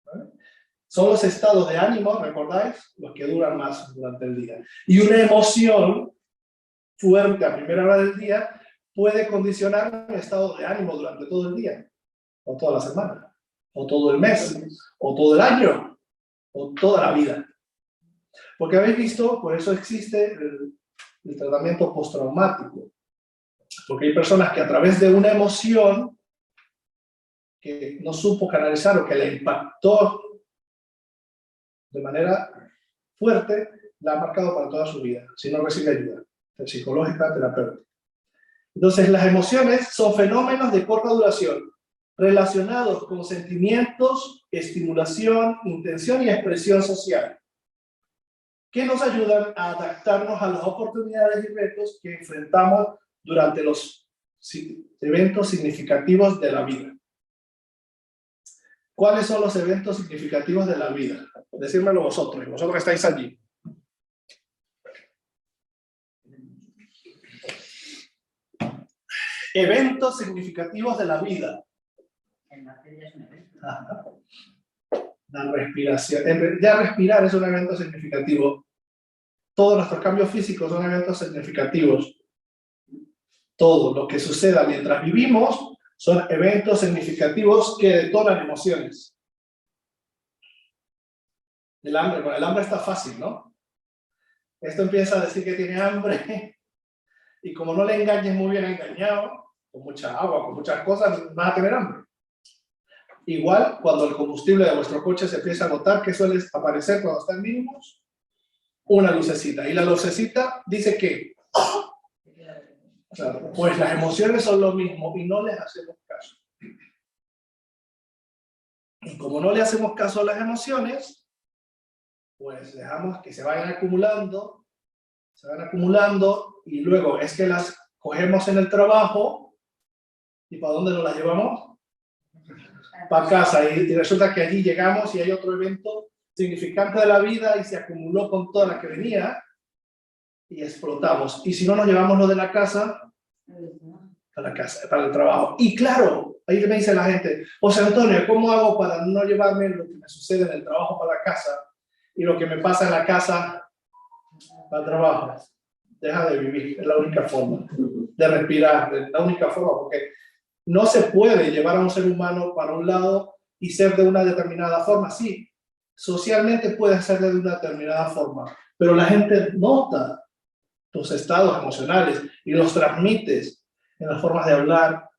¿Vale? Son los estados de ánimo, ¿recordáis? Los que duran más durante el día. Y una emoción fuerte a primera hora del día puede condicionar mi estado de ánimo durante todo el día, o toda la semana, o todo el mes, o todo el año, o toda la vida. Porque habéis visto, por eso existe el tratamiento postraumático. Porque hay personas que a través de una emoción que no supo canalizar o que le impactó de manera fuerte, la ha marcado para toda su vida, si no recibe ayuda psicológica, terapéutica. Entonces, las emociones son fenómenos de corta duración, relacionados con sentimientos, estimulación, intención y expresión social, que nos ayudan a adaptarnos a las oportunidades y retos que enfrentamos durante los eventos significativos de la vida. ¿Cuáles son los eventos significativos de la vida? Decírmelo vosotros que estáis allí. Eventos significativos de la vida. La respiración. Ya respirar es un evento significativo. Todos nuestros cambios físicos son eventos significativos. Todo lo que suceda mientras vivimos son eventos significativos que detonan emociones. El hambre, con el hambre está fácil, ¿no? Esto empieza a decir que tiene hambre y como no le engañes muy bien engañado, con mucha agua, con muchas cosas, vas a tener hambre. Igual, cuando el combustible de vuestro coche se empieza a agotar, ¿qué suele aparecer cuando están mínimos? Una lucecita. Y la lucecita dice que, claro, pues las emociones son lo mismo y no les hacemos caso. Y como no le hacemos caso a las emociones, pues dejamos que se vayan acumulando y luego es que las cogemos en el trabajo y ¿para dónde nos las llevamos? Para casa, y resulta que allí llegamos y hay otro evento significante de la vida y se acumuló con toda la que venía y explotamos. Y si no nos llevamos lo de la casa, para la casa, para el trabajo. Y claro, ahí me dice la gente, José Antonio, ¿cómo hago para no llevarme lo que me sucede en el trabajo para la casa y lo que me pasa en la casa para el trabajo? Deja de vivir, es la única forma de respirar, es la única forma, porque no se puede llevar a un ser humano para un lado y ser de una determinada forma. Sí, socialmente puede ser de una determinada forma, pero la gente nota tus estados emocionales y los transmites en las formas de hablar,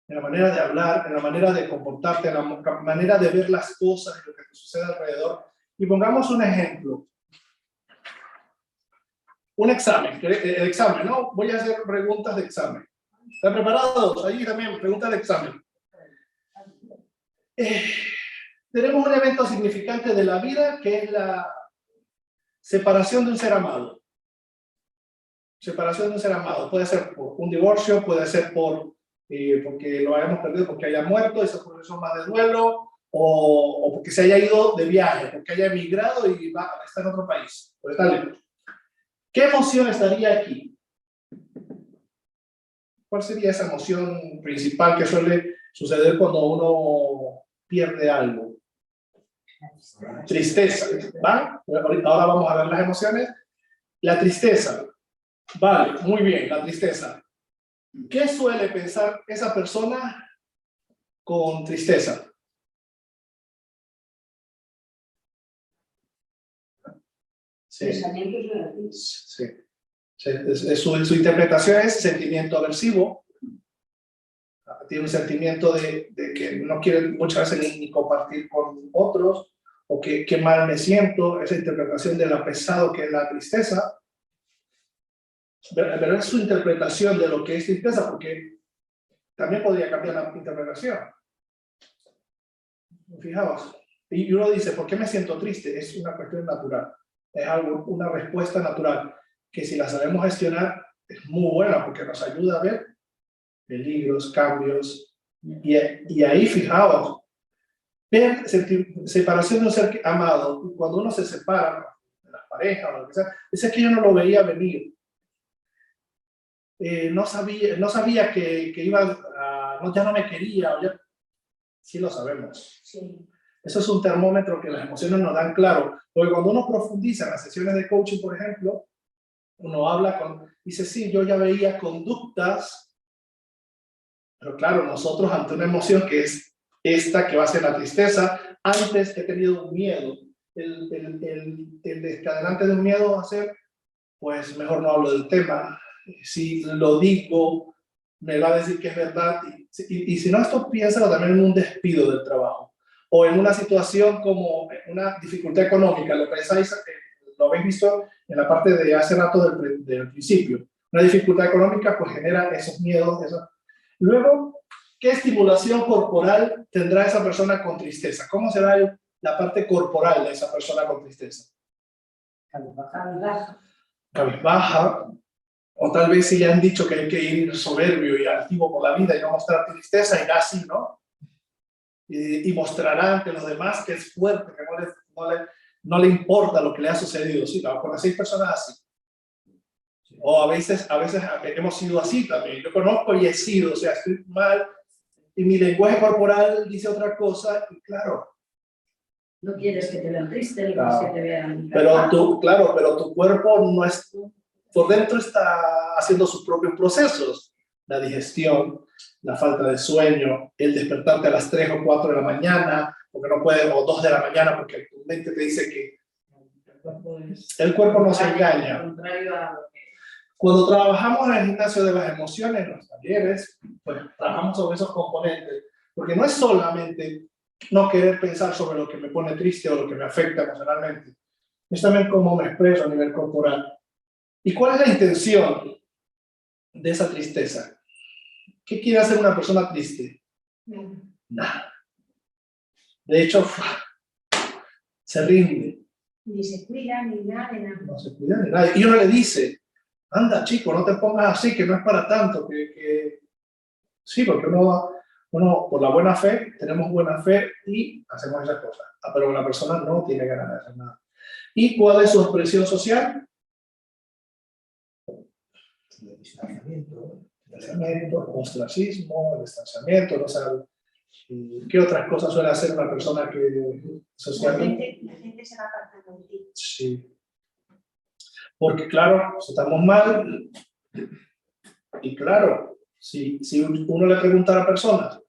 en la manera de hablar, en la manera de comportarte, en la manera de ver las cosas y lo que te sucede alrededor. Y pongamos un ejemplo. Un examen, el examen, ¿no? Voy a hacer preguntas de examen. ¿Están preparados? Ahí también, preguntas de examen. Tenemos un evento significante de la vida que es la separación de un ser amado. Separación de un ser amado. Puede ser por un divorcio, puede ser porque lo hayamos perdido, porque haya muerto, esa son más de duelo, o porque se haya ido de viaje, porque haya emigrado y está en otro país, o está lejos. ¿Qué emoción estaría aquí? ¿Cuál sería esa emoción principal que suele suceder cuando uno pierde algo? Tristeza, ¿va? Ahora vamos a ver las emociones. La tristeza. Vale, muy bien, la tristeza. ¿Qué suele pensar esa persona con tristeza? Sí. Pensamientos negativos. Sí. Su interpretación es sentimiento aversivo, tiene un sentimiento de que no quiere muchas veces ni compartir con otros, o que mal me siento, esa interpretación de lo pesado que es la tristeza. Pero es su interpretación de lo que es tristeza, porque también podría cambiar la interpretación. Fijaos, y uno dice, ¿por qué me siento triste? Es una cuestión natural, es algo, una respuesta natural, que si la sabemos gestionar, es muy buena, porque nos ayuda a ver peligros, cambios, y ahí fijaos, ver separación de un ser amado, cuando uno se separa de las parejas o lo que sea, es que yo no lo veía venir. No sabía que iba a, no, ya no me quería, ya, sí lo sabemos. Sí. Eso es un termómetro que las emociones nos dan claro, porque cuando uno profundiza en las sesiones de coaching, por ejemplo, uno habla dice, sí, yo ya veía conductas, pero claro, nosotros ante una emoción que es esta, que va a ser la tristeza, antes he tenido un miedo, el descadenante de un miedo va a ser, pues mejor no hablo del tema, si lo digo, me va a decir que es verdad, y si no, esto piénsalo también en un despido del trabajo, o en una situación como una dificultad económica, lo pensáis, lo habéis visto en la parte de hace rato del principio, una dificultad económica pues genera esos miedos, Luego, ¿qué estimulación corporal tendrá esa persona con tristeza? ¿Cómo será la parte corporal de esa persona con tristeza? Cabizbaja, o tal vez si le han dicho que hay que ir soberbio y altivo por la vida y no mostrar tristeza, irá así, ¿no? Y mostrará ante los demás que es fuerte, que no le importa lo que le ha sucedido. Sí, con las 6 personas así. O a veces hemos sido así también. Yo conozco y he sido, o sea, estoy mal y mi lenguaje corporal dice otra cosa y claro. No quieres que te vean triste, Claro. no quieres que te vean... Pero tu cuerpo no es... Por dentro está haciendo sus propios procesos. La digestión, la falta de sueño, el despertarte a las 3 o 4 de la mañana, porque no puedes, o 2 de la mañana, porque tu mente te dice que el cuerpo no se engaña. Cuando trabajamos en el gimnasio de las emociones, en los talleres, pues trabajamos sobre esos componentes, porque no es solamente no querer pensar sobre lo que me pone triste o lo que me afecta emocionalmente, es también cómo me expreso a nivel corporal. ¿Y cuál es la intención de esa tristeza? ¿Qué quiere hacer una persona triste? Nada. De hecho, se rinde. Ni se cuida, ni nada, ni nada. No se cuida ni nada. Y uno le dice, anda chico, no te pongas así, que no es para tanto. Sí, porque uno, por la buena fe, tenemos buena fe y hacemos esas cosas. Pero la persona no tiene ganas de hacer nada. ¿Y cuál es su expresión social? El distanciamiento, el ostracismo, el distanciamiento, no sé, ¿qué otras cosas suele hacer una persona que socialmente? La gente se va apartando de ti. Sí. Porque claro, si estamos mal, y claro, si uno le pregunta a la persona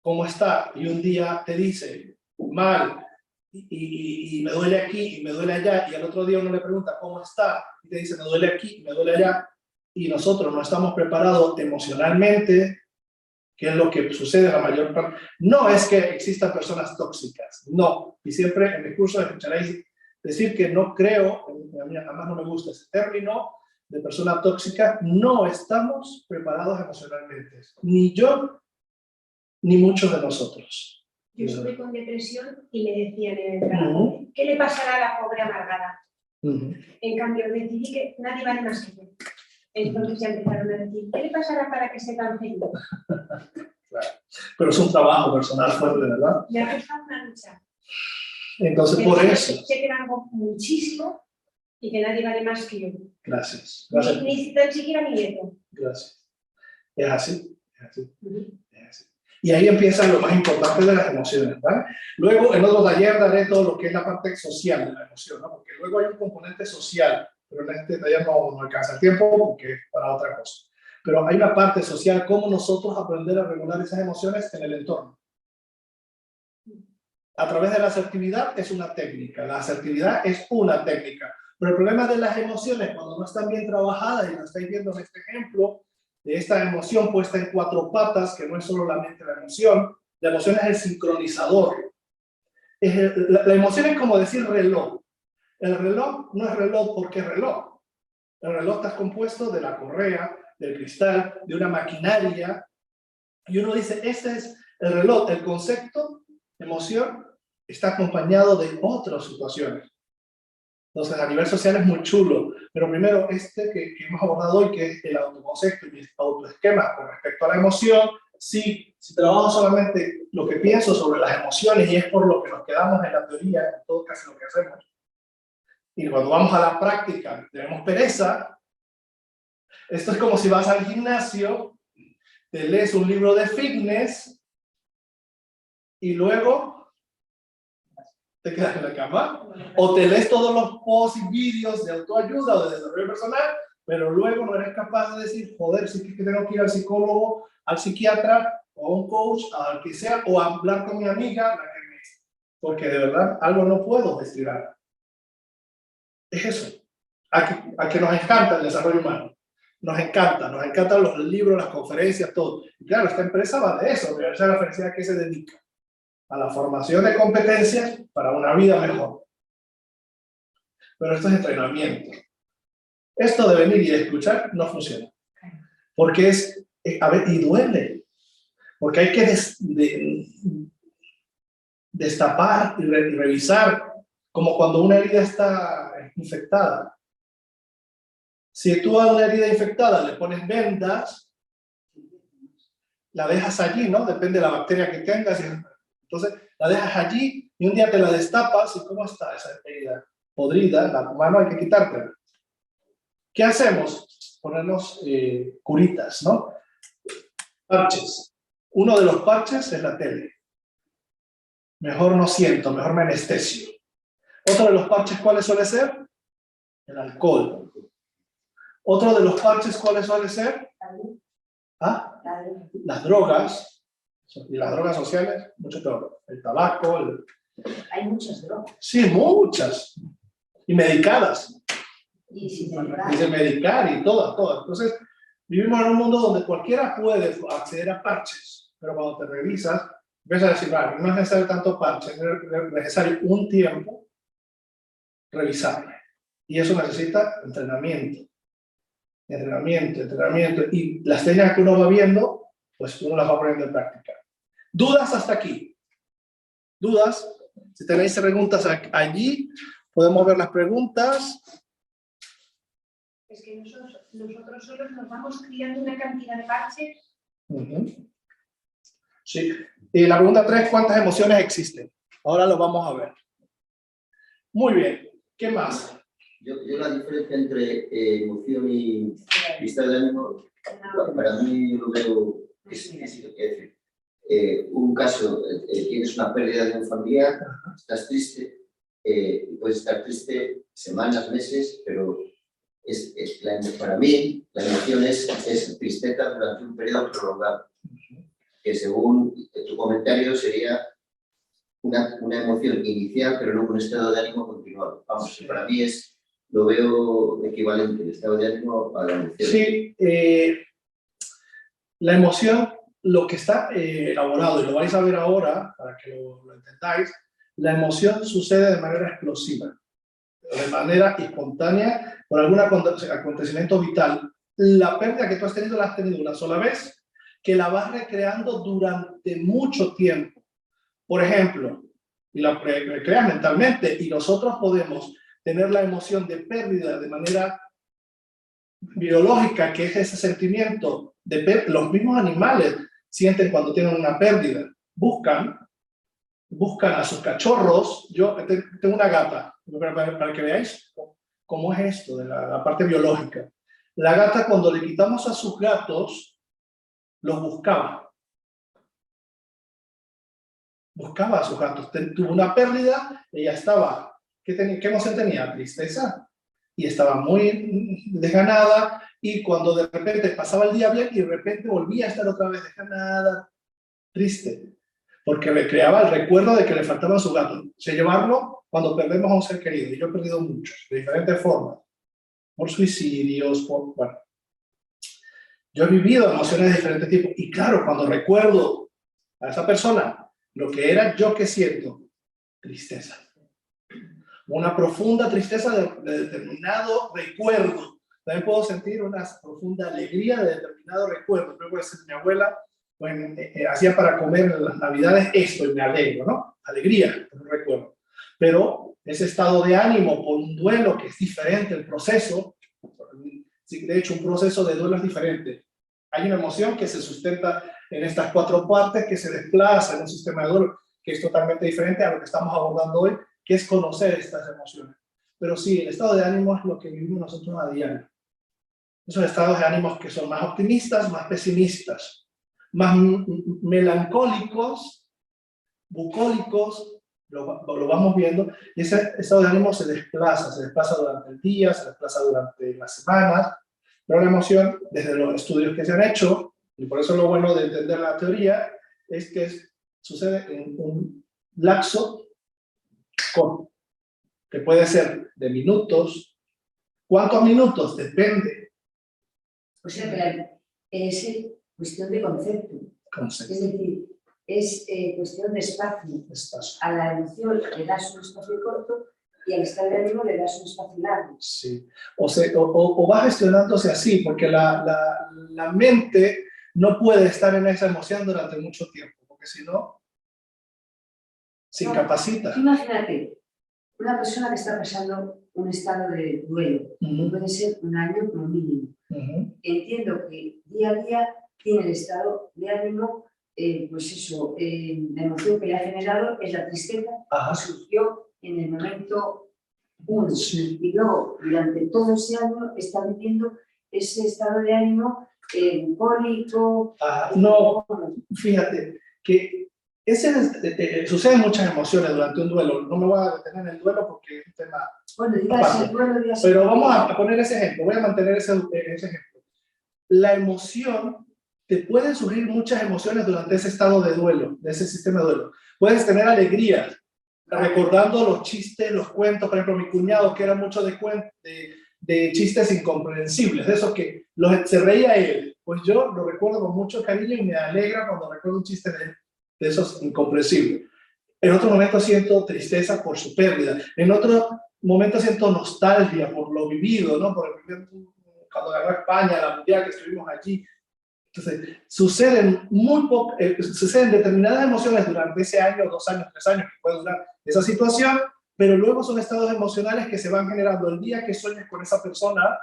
cómo está, y un día te dice mal, y me duele aquí, y me duele allá, y al otro día uno le pregunta cómo está, y te dice me duele aquí, me duele allá, y nosotros no estamos preparados emocionalmente, que es lo que sucede la mayor parte. No es que existan personas tóxicas, no. Y siempre en mi curso escucharéis decir que no creo, a mí además no me gusta ese término de persona tóxica, no estamos preparados emocionalmente. Ni yo, ni muchos de nosotros. Yo estuve con depresión y me decían en el trabajo, ¿qué le pasará a la pobre amargada? En cambio, decidí que nadie vale más que yo. Entonces ya empezaron a decir, ¿qué le pasará para que esté tan feliz? Claro. Pero es un trabajo personal fuerte, ¿verdad? Me ha costado una lucha. Entonces, por eso. Sé que valgo muchísimo y que nadie vale más que yo. Gracias. Ni tan siquiera mi nieto. Gracias. Es así. Es así. Es así. Y ahí empieza lo más importante de las emociones, ¿vale? Luego, en otro taller daré todo lo que es la parte social de la emoción, ¿no? Porque luego hay un componente social, pero en este taller no alcanza el tiempo porque es para otra cosa. Pero hay una parte social, cómo nosotros aprender a regular esas emociones en el entorno. A través de la asertividad es una técnica, la asertividad es una técnica. Pero el problema de las emociones, cuando no están bien trabajadas, y lo estáis viendo en este ejemplo, de esta emoción puesta en 4 patas, que no es solamente la emoción es el sincronizador. La emoción es como decir reloj. El reloj no es reloj porque es reloj. El reloj está compuesto de la correa, del cristal, de una maquinaria, y uno dice, este es el reloj. El concepto, emoción, está acompañado de otras situaciones. Entonces, a nivel social es muy chulo, pero primero que hemos abordado hoy, que es el autoconcepto y el autoesquema con respecto a la emoción. Si trabajo solamente lo que pienso sobre las emociones y es por lo que nos quedamos en la teoría, en todo caso lo que hacemos, y cuando vamos a la práctica tenemos pereza, esto es como si vas al gimnasio, te lees un libro de fitness y luego te quedas en la cama, o te lees todos los posts y vídeos de autoayuda o de desarrollo personal, pero luego no eres capaz de decir, joder, sí que tengo que ir al psicólogo, al psiquiatra, o a un coach, al que sea, o a hablar con mi amiga, porque de verdad algo no puedo gestionar. Es eso. A que nos encanta el desarrollo humano. Nos encantan los libros, las conferencias, todo. Y claro, esta empresa va de eso, esa es la felicidad que se dedica a la formación de competencias para una vida mejor. Pero esto es entrenamiento. Esto de venir y de escuchar no funciona. Porque a ver, y duele. Porque hay que destapar y revisar, como cuando una herida está infectada. Si tú a una herida infectada le pones vendas, la dejas allí, ¿no? Depende de la bacteria que tengas. Entonces, la dejas allí y un día te la destapas y ¿cómo está esa herida? Podrida, la mano hay que quitártela. ¿Qué hacemos? Ponernos curitas, ¿no? Parches. Uno de los parches es la tele. Mejor no siento, mejor me anestesio. Otro de los parches, ¿cuáles suele ser? El alcohol. Otro de los parches, ¿cuáles suele ser? ¿Ah? Las drogas. Y las drogas sociales, mucho peor. El tabaco. Hay muchas drogas. Sí, muchas. Y medicadas. Y sin medicar y todas. Entonces, vivimos en un mundo donde cualquiera puede acceder a parches, pero cuando te revisas, empiezas a decir, vale, no es necesario tanto parche, es necesario un tiempo revisarme. Y eso necesita entrenamiento. Y las técnicas que uno va viendo, pues uno las va poniendo en práctica. ¿Dudas hasta aquí? ¿Dudas? Si tenéis preguntas allí, podemos ver las preguntas. Es que nosotros solos nos vamos criando una cantidad de parches. Sí. Y la pregunta 3, ¿cuántas emociones existen? Ahora lo vamos a ver. Muy bien. ¿Qué más? Yo la diferencia entre emoción y estado de ánimo, para mí yo lo veo es decir, un caso, tienes una pérdida de un familiar, estás triste, puedes estar triste semanas, meses, pero para mí la emoción es tristeza durante un periodo prolongado, que según tu comentario sería una emoción inicial, pero luego un estado de ánimo continuado. Vamos, para mí lo veo equivalente, el estado de ánimo a la emoción. Sí, la emoción, lo que está elaborado, y lo vais a ver ahora, para que lo entendáis, la emoción sucede de manera explosiva, de manera espontánea, por algún acontecimiento vital. La pérdida que tú has tenido la has tenido una sola vez, que la vas recreando durante mucho tiempo. Por ejemplo, y la recreas mentalmente, y nosotros podemos tener la emoción de pérdida de manera biológica, que es ese sentimiento de los mismos animales sienten cuando tienen una pérdida. Buscan a sus cachorros. Yo tengo una gata, para que veáis cómo es esto de la parte biológica. La gata, cuando le quitamos a sus gatos, los buscaba a sus gatos. Tuvo una pérdida, ella estaba, ¿qué emoción tenía? Tristeza, y estaba muy desganada, y cuando de repente pasaba el día bien, y de repente volvía a estar otra vez desganada, triste, porque recreaba el recuerdo de que le faltaban sus gatos. Se llevarlo cuando perdemos a un ser querido, y yo he perdido muchos, de diferentes formas, por suicidios, bueno. Yo he vivido emociones de diferentes tipos. Y claro, cuando recuerdo a esa persona, lo que era yo que siento, tristeza. Una profunda tristeza de determinado recuerdo. También puedo sentir una profunda alegría de determinado recuerdo. Puede ser mi abuela, bueno, hacía para comer en las navidades esto y me alegro, ¿no? Alegría, no recuerdo. Pero ese estado de ánimo por un duelo que es diferente, el proceso, de hecho un proceso de duelo es diferente. Hay una emoción que se sustenta en estas 4 partes, que se desplaza en un sistema de duelo que es totalmente diferente a lo que estamos abordando hoy, que es conocer estas emociones. Pero sí, el estado de ánimo es lo que vivimos nosotros a diario. Esos estados de ánimo que son más optimistas, más pesimistas, más melancólicos, bucólicos, lo vamos viendo, y ese estado de ánimo se desplaza durante el día, se desplaza durante las semanas, pero la emoción, desde los estudios que se han hecho, y por eso lo bueno de entender la teoría, es que sucede en un lapso corto, que puede ser de minutos. ¿Cuántos minutos? Depende. O sea que es cuestión de concepto. Es decir, es cuestión de espacio. A la emoción le das un espacio corto y al estado de ánimo le das un espacio largo. Sí. O va gestionándose así, porque la mente no puede estar en esa emoción durante mucho tiempo, porque si no, se incapacita. Imagínate, una persona que está pasando un estado de duelo, puede ser un año como mínimo. Entiendo que día a día tiene el estado de ánimo, pues eso, la emoción que le ha generado es la tristeza que surgió en el momento 1. Sí. Y luego, durante todo ese año, está viviendo ese estado de ánimo bucólico. No, fíjate que suceden muchas emociones durante un duelo. No me voy a detener en el duelo porque es un tema. Bueno, digas el duelo, digas. Pero vamos a poner ese ejemplo, voy a mantener ese ejemplo. La emoción, te pueden surgir muchas emociones durante ese estado de duelo, de ese sistema de duelo. Puedes tener alegría, recordando los chistes, los cuentos. Por ejemplo, mi cuñado, que era mucho de chistes incomprensibles, de esos que se reía él. Pues yo lo recuerdo con mucho cariño y me alegra cuando recuerdo un chiste de esos incomprensibles. En otro momento siento tristeza por su pérdida. En otro momento siento nostalgia por lo vivido, ¿no? Por el primer, cuando ganó España, la mundial que estuvimos allí. Entonces, suceden determinadas emociones durante ese año, 2 años, 3 años que puede durar esa situación, pero luego son estados emocionales que se van generando. El día que sueñes con esa persona,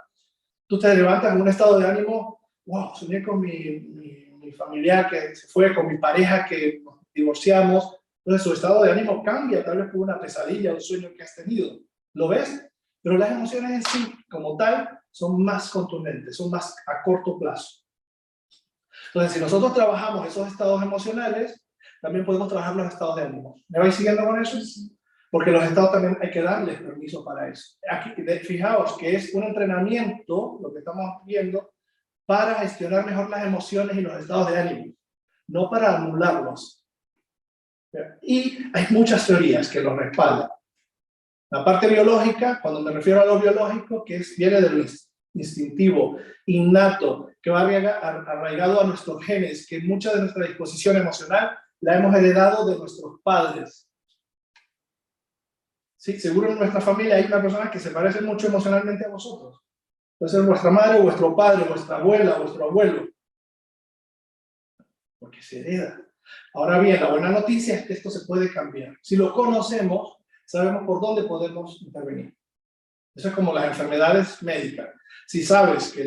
tú te levantas con un estado de ánimo, wow, soñé con mi familiar que se fue, con mi pareja que nos divorciamos. Entonces su estado de ánimo cambia, tal vez por una pesadilla, un sueño que has tenido. ¿Lo ves? Pero las emociones en sí, como tal, son más contundentes, son más a corto plazo. Entonces, si nosotros trabajamos esos estados emocionales, también podemos trabajar los estados de ánimo. ¿Me vais siguiendo con eso? Porque los estados también hay que darles permiso para eso. Aquí, fijaos que es un entrenamiento, lo que estamos viendo, para gestionar mejor las emociones y los estados de ánimo, no para anularlos. Y hay muchas teorías que lo respaldan. La parte biológica, cuando me refiero a lo biológico, que viene de lo instintivo, innato, que va arraigado a nuestros genes, que mucha de nuestra disposición emocional la hemos heredado de nuestros padres. Sí, seguro en nuestra familia hay una persona que se parece mucho emocionalmente a vosotros. Puede ser vuestra madre, vuestro padre, vuestra abuela, vuestro abuelo. Porque se hereda. Ahora bien, la buena noticia es que esto se puede cambiar. Si lo conocemos, sabemos por dónde podemos intervenir. Eso es como las enfermedades médicas. Si sabes que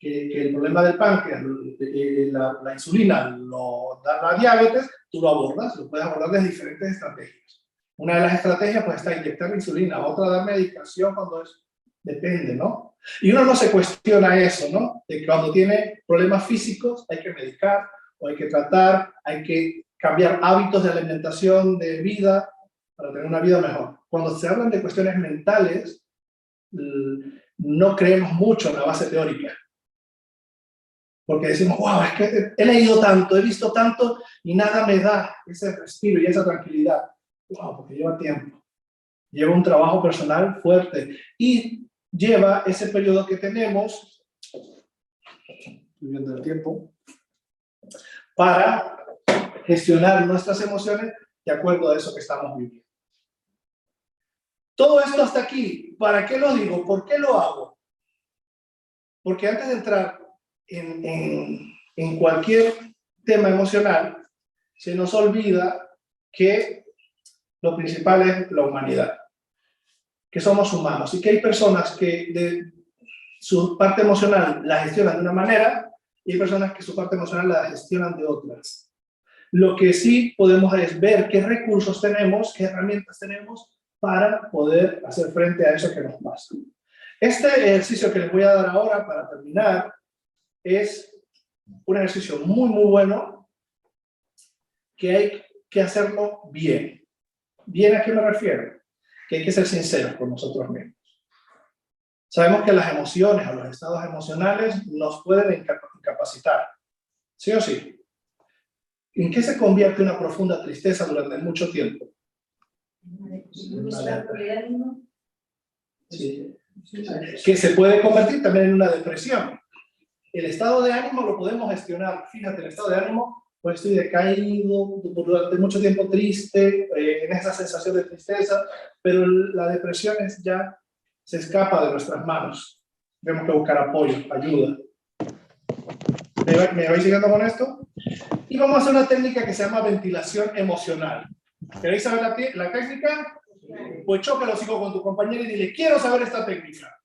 el problema del páncreas, la insulina, lo da la diabetes, tú lo abordas, lo puedes abordar desde diferentes estrategias. Una de las estrategias pues está inyectar insulina, otra dar medicación cuando depende, ¿no? Y uno no se cuestiona eso, ¿no? De que cuando tiene problemas físicos hay que medicar, o hay que tratar, hay que cambiar hábitos de alimentación, de vida, para tener una vida mejor. Cuando se hablan de cuestiones mentales, no creemos mucho en la base teórica. Porque decimos, wow, es que he leído tanto, he visto tanto y nada me da ese respiro y esa tranquilidad. Wow, porque lleva tiempo. Lleva un trabajo personal fuerte y lleva ese periodo que tenemos estoy viendo el tiempo, para gestionar nuestras emociones de acuerdo a eso que estamos viviendo. Todo esto hasta aquí, ¿para qué lo digo? ¿Por qué lo hago? Porque antes de entrar en cualquier tema emocional, se nos olvida que lo principal es la humanidad, que somos humanos y que hay personas que de su parte emocional la gestionan de una manera y hay personas que su parte emocional la gestionan de otras. Lo que sí podemos es ver qué recursos tenemos, qué herramientas tenemos para poder hacer frente a eso que nos pasa. Este ejercicio que les voy a dar ahora para terminar es un ejercicio muy, muy bueno que hay que hacerlo bien. ¿Bien a qué me refiero? Que hay que ser sinceros con nosotros mismos. Sabemos que las emociones o los estados emocionales nos pueden incapacitar, ¿sí o sí? ¿En qué se convierte una profunda tristeza durante mucho tiempo? Sí. Que se puede convertir también en una depresión. El estado de ánimo lo podemos gestionar. Fíjate, el estado de ánimo, pues estoy decaído, durante mucho tiempo triste, en esa sensación de tristeza, pero la depresión ya se escapa de nuestras manos. Tenemos que buscar apoyo, ayuda. ¿Me vais siguiendo con esto? Y vamos a hacer una técnica que se llama ventilación emocional. ¿Queréis saber la técnica? Pues choca los hijos con tu compañero y dile, quiero saber esta técnica.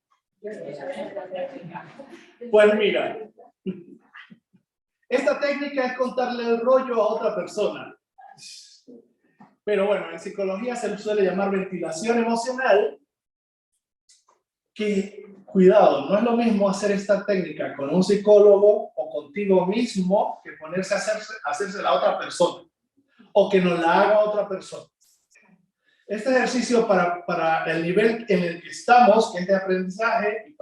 Pues mira, esta técnica es contarle el rollo a otra persona. Pero bueno, en psicología se suele llamar ventilación emocional, que, cuidado, no es lo mismo hacer esta técnica con un psicólogo o contigo mismo que ponerse a hacerse la otra persona, o que nos la haga otra persona. Este ejercicio para el nivel en el que estamos, que es de aprendizaje, y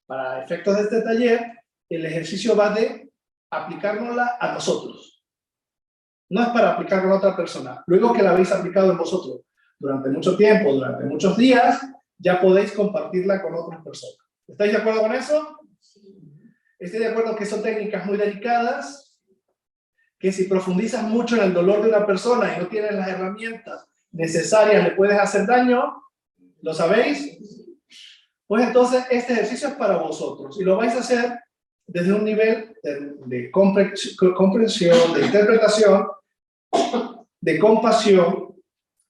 para efectos de este taller, el ejercicio va de aplicárnosla a nosotros. No es para aplicarlo a otra persona. Luego que la habéis aplicado en vosotros durante mucho tiempo, durante muchos días, ya podéis compartirla con otras personas. ¿Estáis de acuerdo con eso? Estoy de acuerdo que son técnicas muy delicadas, que si profundizas mucho en el dolor de una persona y no tienes las herramientas necesarias, le puedes hacer daño. ¿Lo sabéis? Pues entonces este ejercicio es para vosotros y lo vais a hacer desde un nivel de comprensión, de interpretación, de compasión,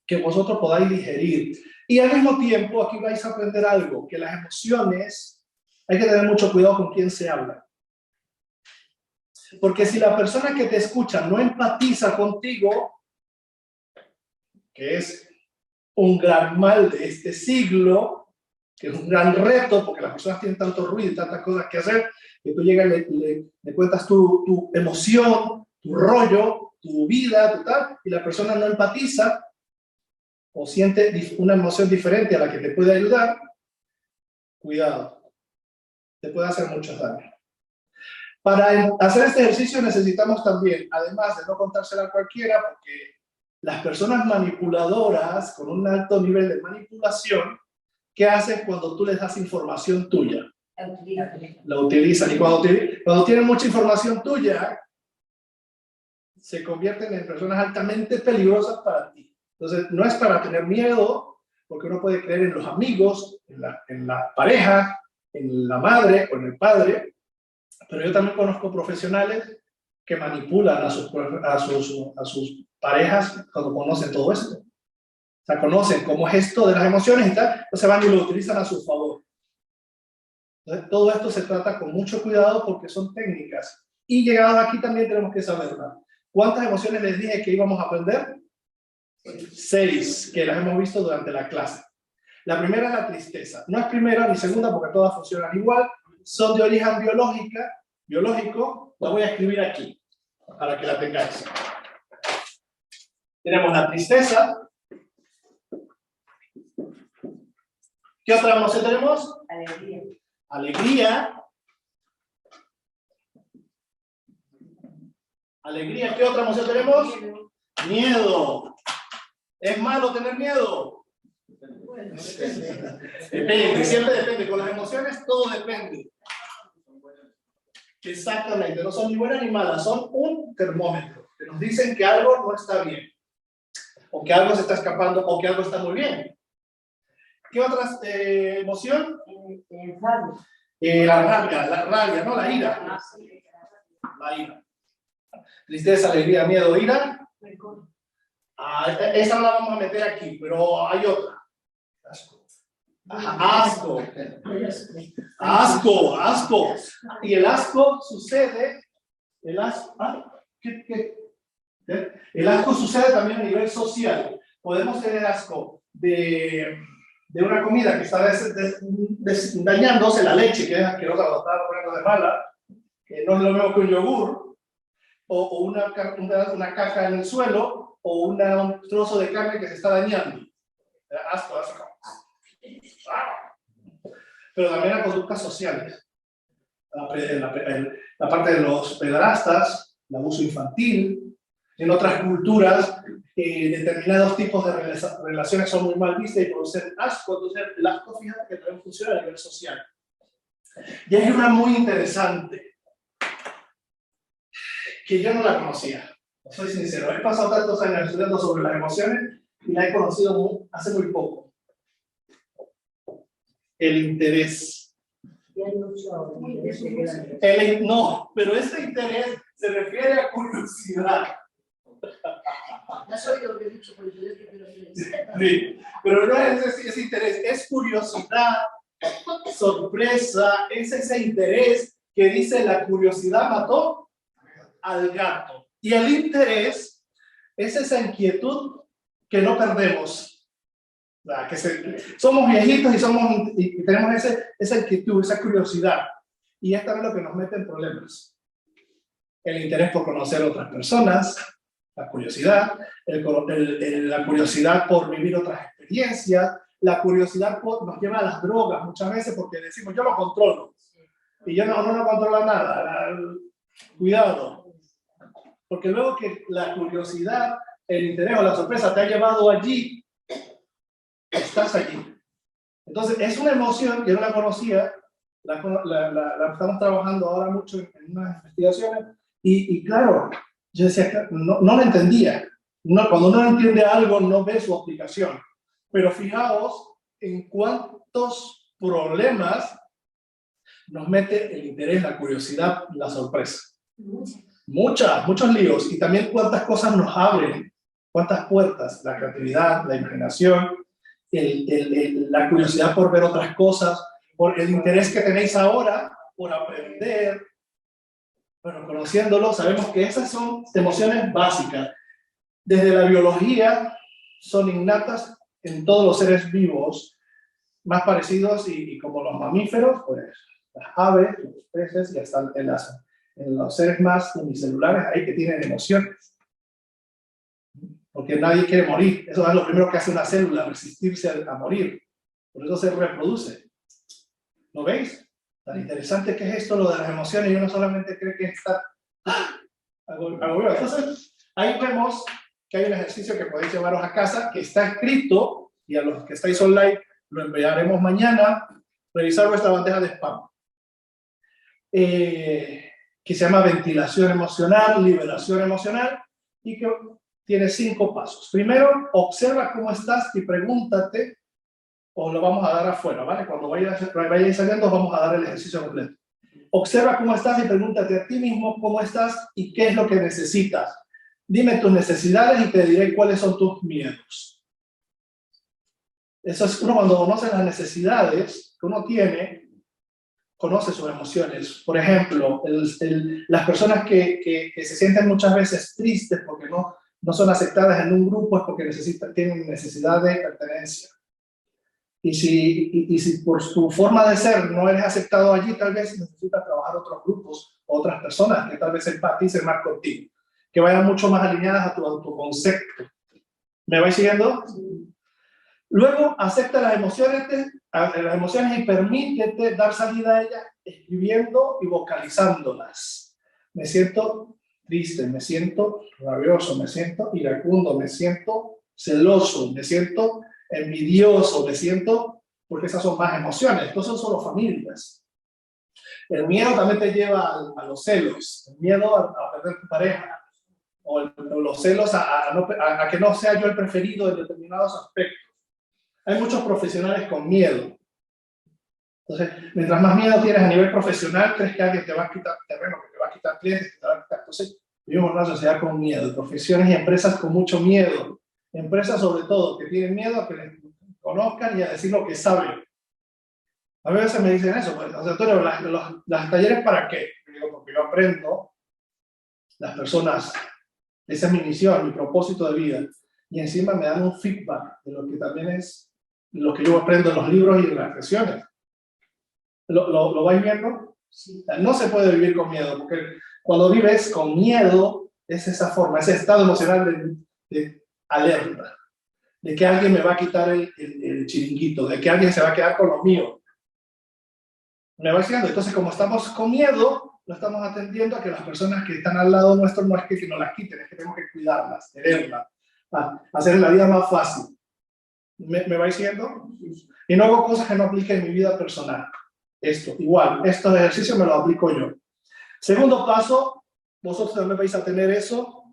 que vosotros podáis digerir. Y al mismo tiempo aquí vais a aprender algo, que las emociones, hay que tener mucho cuidado con quién se habla. Porque si la persona que te escucha no empatiza contigo, que es un gran mal de este siglo, que es un gran reto, porque las personas tienen tanto ruido y tantas cosas que hacer, que tú llegas y le cuentas tu emoción, tu rollo, tu vida, tu tal, y la persona no empatiza o siente una emoción diferente a la que te puede ayudar, cuidado, te puede hacer mucho daño. Para hacer este ejercicio necesitamos también, además de no contársela a cualquiera, porque las personas manipuladoras con un alto nivel de manipulación, ¿qué hacen cuando tú les das información tuya? La utilizan. Y cuando tienen mucha información tuya, se convierten en personas altamente peligrosas para ti. Entonces, no es para tener miedo, porque uno puede creer en los amigos, en la pareja, en la madre o en el padre, pero yo también conozco profesionales que manipulan a sus parejas cuando conocen todo esto. O sea, conocen cómo es esto de las emociones y tal, entonces van y lo utilizan a su favor. Entonces, todo esto se trata con mucho cuidado porque son técnicas. Y llegados aquí también tenemos que saber, ¿no? ¿Cuántas emociones les dije que íbamos a aprender? 6, que las hemos visto durante la clase. La primera es la tristeza. No es primera ni segunda porque todas funcionan igual. Son de origen biológico. La voy a escribir aquí para que la tengáis. Tenemos la tristeza. ¿Qué otra emoción tenemos? Alegría. Alegría. Alegría. ¿Qué otra emoción tenemos? Miedo. ¿Es malo tener miedo? Depende, siempre depende. Con las emociones todo depende. Exactamente, no son ni buenas ni malas, son un termómetro, que nos dicen que algo no está bien, o que algo se está escapando, o que algo está muy bien. ¿Qué otra emoción? Enfado. La rabia, ¿no? La ira. La ira. Tristeza, alegría, miedo, ira. Esa no la vamos a meter aquí, pero hay otra. Asco. Asco. Asco, asco. Y el asco sucede, el asco sucede también a nivel social. Podemos tener asco de una comida que está dañándose, la leche, que es asquerosa, lo está poniendo de mala, que no es lo mismo que un yogur, o una caca en el suelo, o un trozo de carne que se está dañando. Asco, asco. Pero también las conductas sociales. La parte de los pederastas, el abuso infantil. En otras culturas, determinados tipos de relaciones son muy mal vistas y producen asco. Entonces, el asco, fíjate que también funciona a nivel social. Y hay una muy interesante, que yo no la conocía. Soy sincero, he pasado tantos años estudiando sobre las emociones y la he conocido hace muy poco. El interés. No, pero ese interés se refiere a curiosidad. ¿Has oído lo que he dicho por interés? Sí, pero no es ese interés, es curiosidad, sorpresa, es ese interés que dice la curiosidad mató al gato. Y el interés es esa inquietud que no perdemos. Somos viejitos y tenemos esa inquietud, esa curiosidad. Y esta es lo que nos mete en problemas. El interés por conocer a otras personas, la curiosidad, la curiosidad por vivir otras experiencias, la curiosidad nos lleva a las drogas muchas veces porque decimos yo lo controlo y yo no controlo nada. Cuidado, porque luego que la curiosidad, el interés o la sorpresa te ha llevado allí, estás allí. Entonces es una emoción que yo no la conocía, la estamos trabajando ahora mucho en unas investigaciones y claro, yo decía, no lo entendía. Cuando uno no entiende algo, no ve su aplicación. Pero fijaos en cuántos problemas nos mete el interés, la curiosidad, la sorpresa. Muchos líos. Y también cuántas cosas nos abren, cuántas puertas, la creatividad, la imaginación, la curiosidad por ver otras cosas, por el interés que tenéis ahora, por aprender. Bueno, conociéndolo, sabemos que esas son emociones básicas. Desde la biología, son innatas en todos los seres vivos, más parecidos y como los mamíferos, pues las aves, los peces y hasta en los seres más unicelulares hay que tienen emociones. Porque nadie quiere morir. Eso es lo primero que hace una célula, resistirse a morir. Por eso se reproduce. ¿Lo veis? Tan interesante que es esto, lo de las emociones, y uno solamente cree que está agobiado. Entonces, ahí vemos que hay un ejercicio que podéis llevaros a casa, que está escrito, y a los que estáis online lo enviaremos mañana, revisar vuestra bandeja de spam, que se llama ventilación emocional, liberación emocional, y que tiene 5 pasos. Primero, observa cómo estás y pregúntate, o lo vamos a dar afuera, ¿vale? Cuando vayáis saliendo vamos a dar el ejercicio completo. Observa cómo estás y pregúntate a ti mismo cómo estás y qué es lo que necesitas. Dime tus necesidades y te diré cuáles son tus miedos. Eso es uno cuando conoce las necesidades que uno tiene, conoce sus emociones. Por ejemplo, las personas que se sienten muchas veces tristes porque no son aceptadas en un grupo es porque tienen necesidad de pertenencia. Y si por tu forma de ser no eres aceptado allí, tal vez necesitas trabajar otros grupos, otras personas que tal vez empaticen más contigo, que vayan mucho más alineadas a tu autoconcepto. ¿Me vais siguiendo? Luego, acepta las emociones y permítete dar salida a ellas escribiendo y vocalizándolas. Me siento triste, me siento rabioso, me siento iracundo, me siento celoso, me siento envidioso, me siento, porque esas son más emociones, estos son solo familias. El miedo también te lleva a los celos, el miedo a perder tu pareja, o los celos a que no sea yo el preferido en determinados aspectos. Hay muchos profesionales con miedo. Entonces, mientras más miedo tienes a nivel profesional, crees que alguien te va a quitar terreno, que te va a quitar clientes, que te va a quitar. Entonces, vivimos en una sociedad con miedo, profesiones y empresas con mucho miedo. Empresas, sobre todo, que tienen miedo a que les conozcan y a decir lo que saben. A veces me dicen eso, pues, o sea, Antonio, ¿las talleres para qué? Yo digo, porque yo aprendo, las personas, esa es mi misión, mi propósito de vida, y encima me dan un feedback de lo que también es lo que yo aprendo en los libros y en las sesiones. ¿Lo vais viendo? Sí. No se puede vivir con miedo, porque cuando vives con miedo, es esa forma, ese estado emocional de alerta, de que alguien me va a quitar el chiringuito, de que alguien se va a quedar con lo mío. Me va diciendo, entonces como estamos con miedo, no estamos atendiendo a que las personas que están al lado nuestro no es que nos las quiten, es que tenemos que cuidarlas, quererlas, hacer la vida más fácil. ¿Me va diciendo? Y no hago cosas que no aplique en mi vida personal. Esto, igual, estos ejercicios me los aplico yo. Segundo paso, vosotros también vais a tener eso.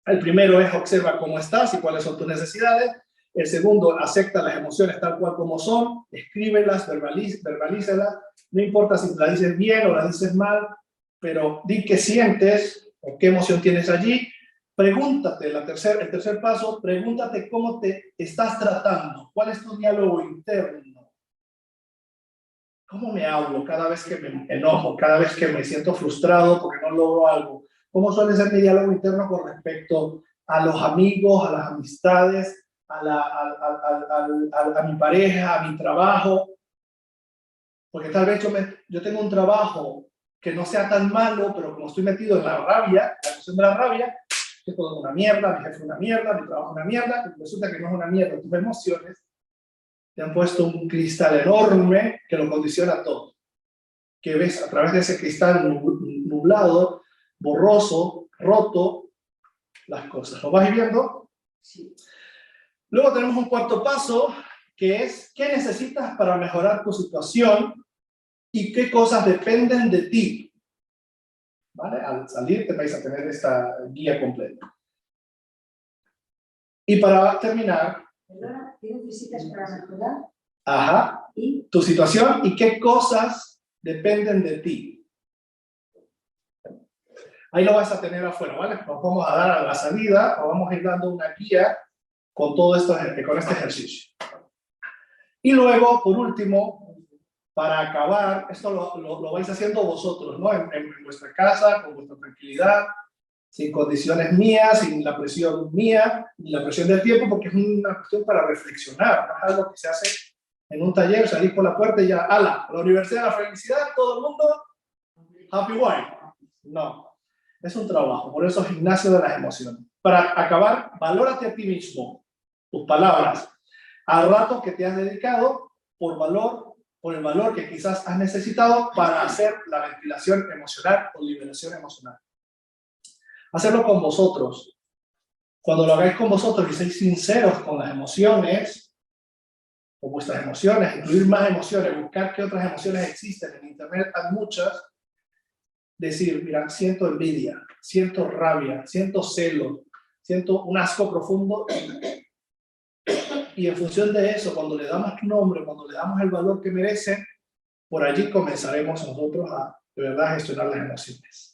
El primero es observa cómo estás y cuáles son tus necesidades. El segundo, acepta las emociones tal cual como son, escríbelas, verbalízalas. No importa si la dices bien o la dices mal, pero di qué sientes o qué emoción tienes allí. Pregúntate, el tercer paso, pregúntate cómo te estás tratando. ¿Cuál es tu diálogo interno? ¿Cómo me hablo cada vez que me enojo, cada vez que me siento frustrado porque no logro algo? ¿Cómo suele ser mi diálogo interno con respecto a los amigos, a las amistades, a mi pareja, a mi trabajo? Porque tal vez yo tengo un trabajo que no sea tan malo, pero como estoy metido en la rabia, la emoción de la rabia, que todo es una mierda, mi jefe es una mierda, mi trabajo es una mierda, y resulta que no es una mierda, tus emociones te han puesto un cristal enorme que lo condiciona todo. Que ves a través de ese cristal nublado, borroso, roto, las cosas. ¿Lo vas viendo? Sí. Luego tenemos un cuarto paso, que es ¿qué necesitas para mejorar tu situación y qué cosas dependen de ti? ¿Vale? Al salir te vais a tener esta guía completa. Y para terminar... Perdona, ¿qué necesitas para mejorar? Ajá. ¿Y? Tu situación y qué cosas dependen de ti. Ahí lo vas a tener afuera, ¿vale? Nos vamos a dar a la salida, o vamos a ir dando una guía con todo esto, con este ejercicio. Y luego, por último, para acabar, esto lo vais haciendo vosotros, ¿no? En vuestra casa, con vuestra tranquilidad, sin condiciones mías, sin la presión mía, ni la presión del tiempo, porque es una cuestión para reflexionar, no es algo que se hace en un taller, salís por la puerta y ya, ¡hala! La universidad de la felicidad, todo el mundo, happy wife. No, es un trabajo, por eso gimnasio de las emociones. Para acabar, valórate a ti mismo, tus palabras, al rato que te has dedicado por el valor que quizás has necesitado para hacer la ventilación emocional o liberación emocional. Hacerlo con vosotros. Cuando lo hagáis con vosotros y seáis sinceros con las emociones, con vuestras emociones, incluir más emociones, buscar qué otras emociones existen. En internet hay muchas. Decir, mira, siento envidia, siento rabia, siento celo, siento un asco profundo. Y en función de eso, cuando le damos nombre, cuando le damos el valor que merece, por allí comenzaremos nosotros a, de verdad, gestionar las emociones.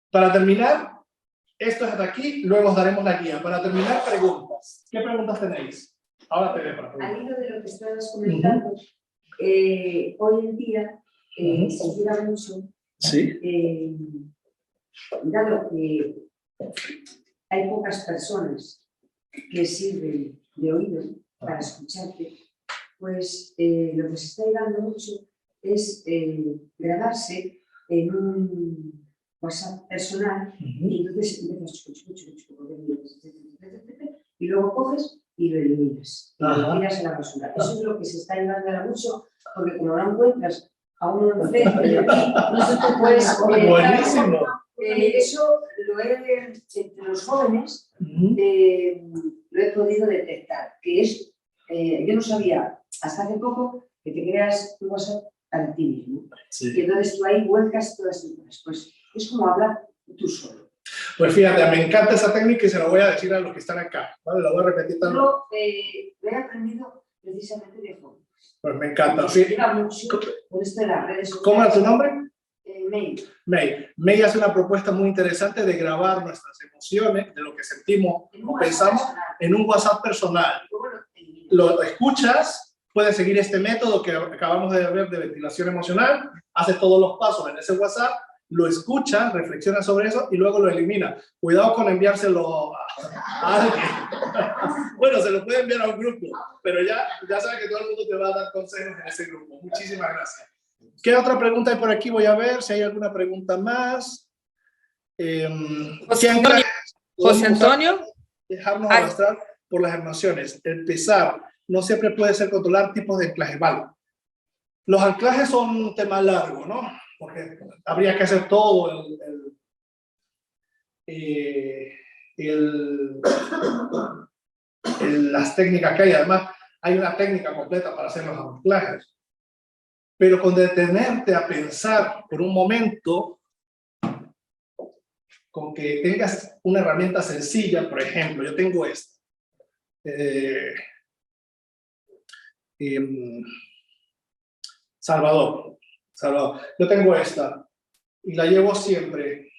Para terminar, esto es hasta aquí, luego os daremos la guía. Para terminar, preguntas. ¿Qué preguntas tenéis? Ahora te veo para preguntar. Al hilo de lo que estabas comentando, hoy en día se tira mucho, ¿Sí? dado que hay pocas personas que sirven de oído para escucharte, pues lo que se está llevando mucho es grabarse en un WhatsApp personal y entonces empiezas y luego coges y lo eliminas, y lo tiras a la basura. Eso es lo que se está llevando ahora mucho, porque como no encuentras a uno enfrente de ti, pues buenísimo. eso lo he, entre los jóvenes, lo he podido detectar, que es, yo no sabía hasta hace poco que te creas tu WhatsApp a ti mismo. Sí. Y entonces tú ahí vuelcas todas tus cosas. Pues es como hablar tú solo. Pues fíjate, me encanta esa técnica y se la voy a decir a los que están acá, ¿vale? La voy a repetir también. Yo lo he aprendido precisamente de joven. Pues me encanta. Se Sí. lleva mucho por esto de las redes sociales. ¿Cómo era tu nombre? May. May hace una propuesta muy interesante de grabar nuestras emociones, de lo que sentimos o pensamos, en un WhatsApp personal. Lo escuchas, puedes seguir este método que acabamos de ver de ventilación emocional, haces todos los pasos en ese WhatsApp, lo escuchas, reflexionas sobre eso y luego lo eliminas. Cuidado con enviárselo a alguien. Bueno, se lo puede enviar a un grupo, pero ya sabes que todo el mundo te va a dar consejos en ese grupo. Muchísimas gracias. ¿Qué otra pregunta hay por aquí? Voy a ver si hay alguna pregunta más. José Antonio. Dejarnos arrastrar por las emociones. El pesar no siempre puede ser controlar tipos de anclaje. Vale. Los anclajes son un tema largo, ¿no? Porque habría que hacer todo las técnicas que hay. Además, hay una técnica completa para hacer los anclajes. Pero con detenerte a pensar por un momento, con que tengas una herramienta sencilla, por ejemplo, yo tengo esta. Salvador, yo tengo esta y la llevo siempre.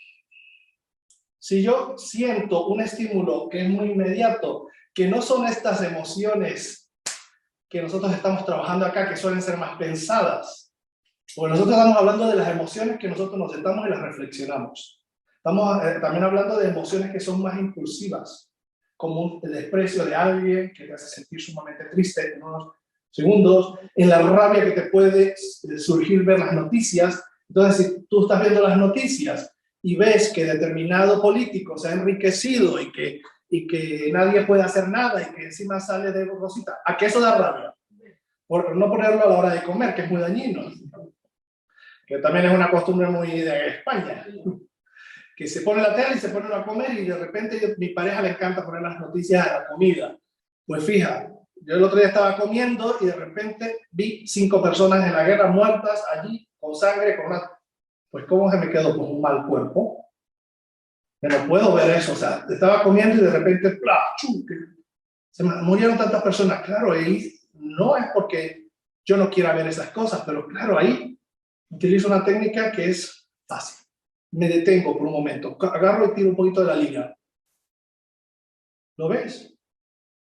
Si yo siento un estímulo que es muy inmediato, que no son estas emociones que nosotros estamos trabajando acá, que suelen ser más pensadas, porque nosotros estamos hablando de las emociones que nosotros nos sentamos y las reflexionamos. Estamos también hablando de emociones que son más impulsivas, como el desprecio de alguien que te hace sentir sumamente triste en unos segundos, en la rabia que te puede surgir ver las noticias. Entonces, si tú estás viendo las noticias y ves que determinado político se ha enriquecido y que nadie puede hacer nada y que encima sale de rosita, ¿a qué eso da rabia? Por no ponerlo a la hora de comer, que es muy dañino, que también es una costumbre muy de España, que se pone la tele y se pone a comer y de repente mi pareja le encanta poner las noticias a la comida. Pues fija, yo el otro día estaba comiendo y de repente vi 5 personas en la guerra muertas allí, con sangre, con una... Pues ¿cómo se me quedó? Con un mal cuerpo. Que no puedo ver eso, o sea, estaba comiendo y de repente, se murieron tantas personas. Claro, ahí no es porque yo no quiera ver esas cosas, pero claro, ahí utilizo una técnica que es fácil. Me detengo por un momento, agarro y tiro un poquito de la liga. ¿Lo ves?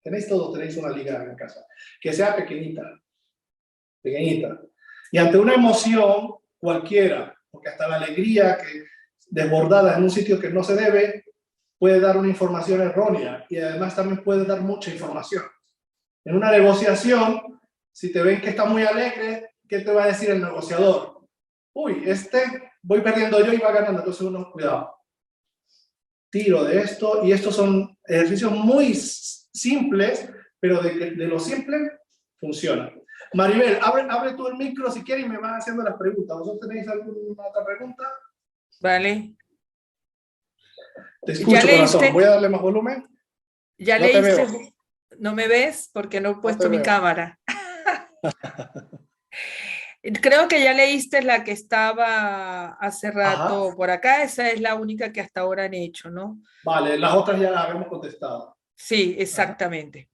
Tenéis una liga en casa, que sea pequeñita, pequeñita. Y ante una emoción cualquiera, porque hasta la alegría que desbordada en un sitio que no se debe, puede dar una información errónea y además también puede dar mucha información. En una negociación, si te ven que está muy alegre, ¿qué te va a decir el negociador? Uy, voy perdiendo yo y va ganando, entonces uno, cuidado. Tiro de esto, y estos son ejercicios muy simples, pero de lo simple funciona. Maribel, abre tú el micro si quieres y me vas haciendo las preguntas. ¿Vosotros tenéis alguna otra pregunta? Vale. Te escucho, corazón. Voy a darle más volumen. ¿Ya no leíste? ¿No me ves? Porque no he puesto mi cámara. Creo que ya leíste la que estaba hace rato por acá. Esa es la única que hasta ahora han hecho, ¿no? Vale, las otras ya las habíamos contestado. Sí, exactamente.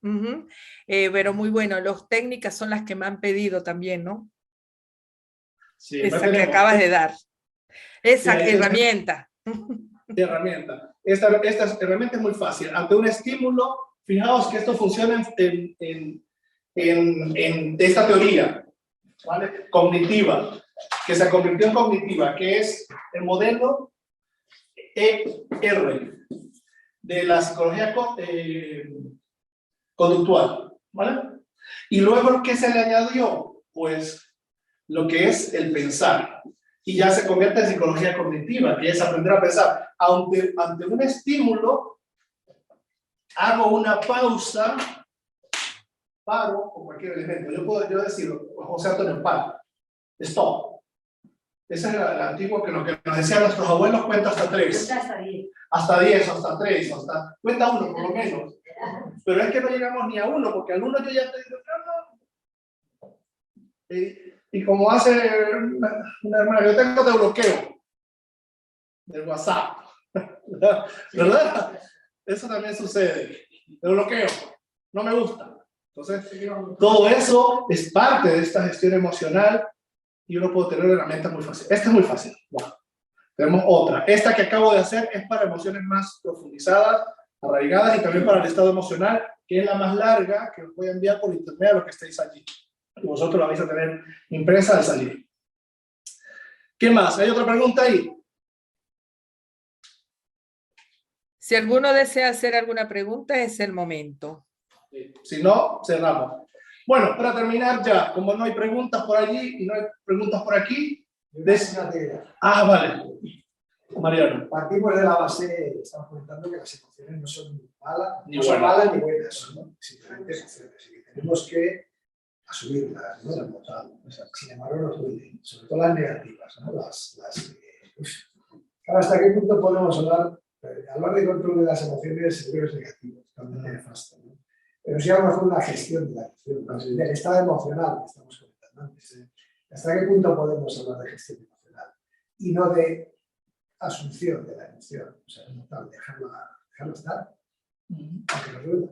Pero muy bueno. Las técnicas son las que me han pedido también, ¿no? Sí, esa que acabas de dar. Esa herramienta. Herramienta. Esta herramienta es muy fácil. Ante un estímulo, fijaos que esto funciona en esta teoría, ¿vale? Cognitiva, que se convirtió en cognitiva, que es el modelo ER de la psicología conductual, ¿vale? Y luego, ¿qué se le añadió? Pues lo que es el pensar. Y ya se convierte en psicología cognitiva, que es aprender a pensar. Ante un estímulo, hago una pausa, paro con cualquier elemento. Yo puedo decir, José Antonio, para, stop. Ese es el antiguo que lo que nos decían nuestros abuelos, cuenta hasta 3. Hasta 10. Hasta 10, hasta 3, cuenta 1 por lo menos. Pero es que no llegamos ni a 1, porque al 1 yo ya te digo, no. Y como hace una hermana, yo tengo de bloqueo del WhatsApp, ¿verdad? Eso también sucede, de bloqueo, no me gusta. Entonces, todo eso es parte de esta gestión emocional y uno puede tener herramientas muy fáciles. Esta es muy fácil. Bueno, tenemos otra. Esta que acabo de hacer es para emociones más profundizadas, arraigadas y también para el estado emocional, que es la más larga, que os voy a enviar por internet a los que estéis allí. Y vosotros la vais a tener impresa al salir. ¿Qué más? ¿Hay otra pregunta ahí? Si alguno desea hacer alguna pregunta, es el momento. Si no, cerramos. Bueno, para terminar ya, como no hay preguntas por allí y no hay preguntas por aquí. Vale. Mariano. Partimos de la base, estamos comentando que las emociones no son malas, Ni no son buenas. malas ni buenas, ¿no? Simplemente emociones. Y que tenemos que asumirlas, ¿no? Sin embargo, nos duelen, sobre todo las negativas, ¿no? Claro, ¿hasta qué punto podemos hablar de control de las emociones? Seguro es negativo, totalmente nefasto, ¿no? Pero sí a lo mejor la gestión de la emoción, del estado emocional que estamos comentando antes. ¿Hasta qué punto podemos hablar de gestión emocional? Y no de asunción de la emoción, o sea, no tal, dejarlo estar, aunque nos duela.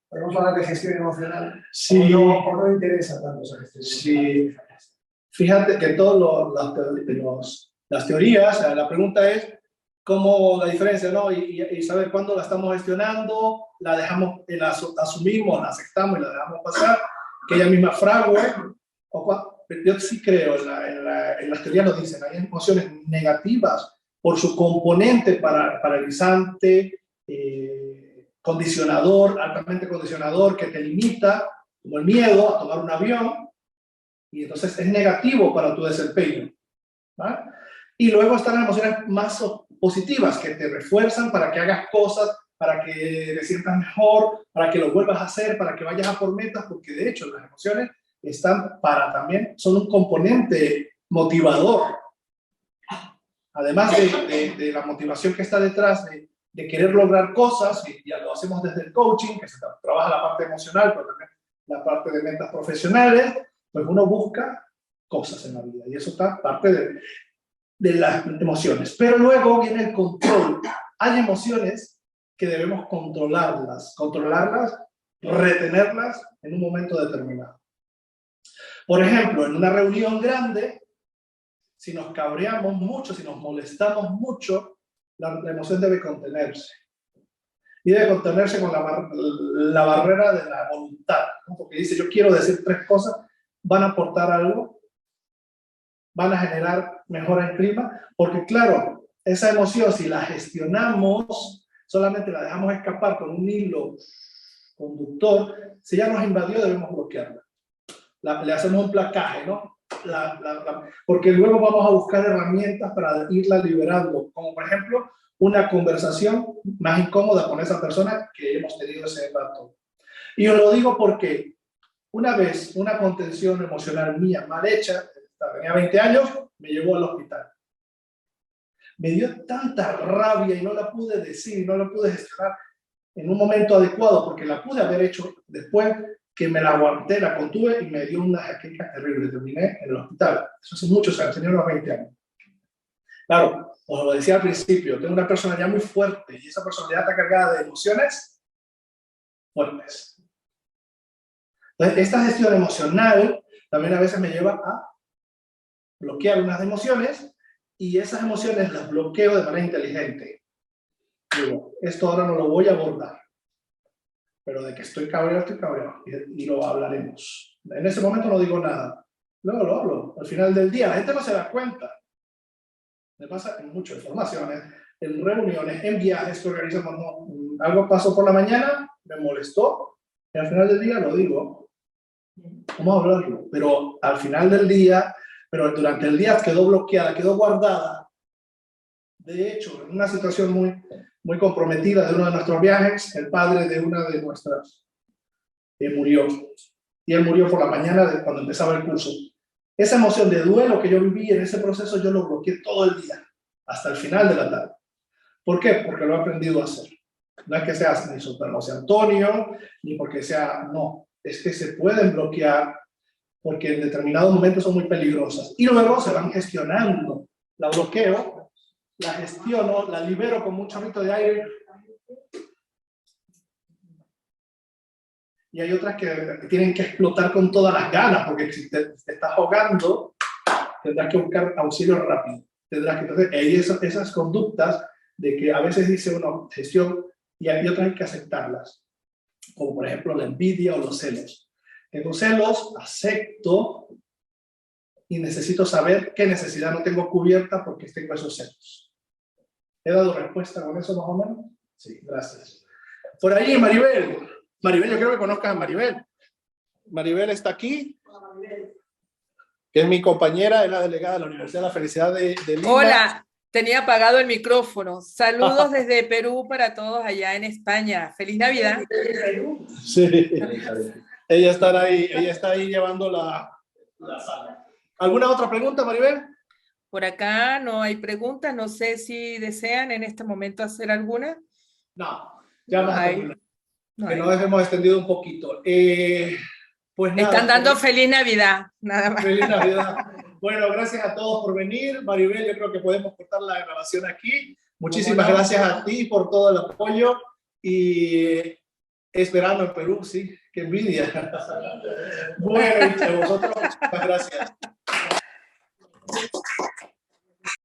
¿Podemos hablar de gestión emocional? Sí. ¿O no interesa tanto esa gestión emocional? Sí. Fíjate que todas las teorías, la pregunta es cómo la diferencia, ¿no? Y saber cuándo la estamos gestionando, la dejamos, la asumimos, la aceptamos y la dejamos pasar, que ella misma frague. Yo sí creo, en las teorías lo dicen, hay emociones negativas por su componente paralizante, condicionador, altamente condicionador, que te limita, como el miedo a tomar un avión, y entonces es negativo para tu desempeño, ¿vale? Y luego están las emociones más positivas, que te refuerzan para que hagas cosas, para que te sientas mejor, para que lo vuelvas a hacer, para que vayas a por metas, porque de hecho las emociones están son un componente motivador. Además de la motivación que está detrás de querer lograr cosas, y ya lo hacemos desde el coaching, que se trabaja la parte emocional, pero también la parte de metas profesionales, pues uno busca cosas en la vida, y eso está parte de las emociones. Pero luego viene el control. Hay emociones que debemos controlarlas, retenerlas en un momento determinado. Por ejemplo, en una reunión grande, si nos cabreamos mucho, si nos molestamos mucho, la emoción debe contenerse. Y debe contenerse con la barrera de la voluntad, ¿no? Porque dice, yo quiero decir 3 cosas, van a aportar algo, van a generar mejora en clima, porque claro, esa emoción, si la gestionamos, solamente la dejamos escapar con un hilo conductor, si ya nos invadió, debemos bloquearla. Le hacemos un placaje, ¿no? Porque luego vamos a buscar herramientas para irla liberando, como por ejemplo, una conversación más incómoda con esa persona que hemos tenido ese rato. Y os lo digo porque una vez una contención emocional mía mal hecha, tenía 20 años, me llevó al hospital. Me dio tanta rabia y no la pude decir, no la pude gestionar en un momento adecuado, porque la pude haber hecho después, que me la aguanté, la contuve y me dio una jaqueca terrible. Terminé en el hospital. Eso hace muchos años, tenía unos 20 años. Claro, os lo decía al principio, tengo una personalidad muy fuerte y esa personalidad está cargada de emociones fuertes. Entonces, esta gestión emocional también a veces me lleva a bloquear unas emociones y esas emociones las bloqueo de manera inteligente. Digo, esto ahora no lo voy a abordar, pero de que estoy cabreado y lo hablaremos. En ese momento no digo nada, luego lo hablo. Al final del día la gente no se da cuenta. Me pasa en muchas formaciones, en reuniones, en viajes que organizamos. No, algo pasó por la mañana, me molestó, y al final del día lo digo. Vamos a hablarlo, pero al final del día, pero durante el día quedó bloqueada, quedó guardada. De hecho, en una situación muy comprometida de uno de nuestros viajes, el padre de una de nuestras murió. Y él murió por la mañana cuando empezaba el curso. Esa emoción de duelo que yo viví en ese proceso, yo lo bloqueé todo el día, hasta el final de la tarde. ¿Por qué? Porque lo he aprendido a hacer. No es que sea ni Super José Antonio, ni porque sea, no. Es que se pueden bloquear porque en determinados momentos son muy peligrosas. Y luego se van gestionando. La bloqueo, la gestiono, la libero con un chorrito de aire. Y hay otras que tienen que explotar con todas las ganas, porque si te estás ahogando, tendrás que buscar auxilio rápido. Entonces, hay esas conductas de que a veces dice uno gestión y hay otras que aceptarlas, como por ejemplo la envidia o los celos. Tengo celos, acepto y necesito saber qué necesidad no tengo cubierta porque tengo esos celos. ¿He dado respuesta con eso más o menos? Sí, gracias. Por ahí, Maribel. Maribel, yo creo que conozcas a Maribel. Maribel está aquí, que es mi compañera, es la delegada de la Universidad de la Felicidad de Lima. Hola, tenía apagado el micrófono. Saludos desde Perú para todos allá en España. ¡Feliz Navidad! Sí, ella está ahí llevando la sala. ¿Alguna otra pregunta, Maribel? Por acá no hay preguntas, no sé si desean en este momento hacer alguna. No, ya vamos a terminar. No que hay. nos hemos extendido un poquito. Pues nada, están dando feliz Navidad, nada más. Feliz Navidad. Bueno, gracias a todos por venir. Maribel, yo creo que podemos cortar la grabación aquí. Muchísimas gracias a ti por todo el apoyo y esperando en Perú, sí, qué envidia. Bueno, y a vosotros, muchas gracias.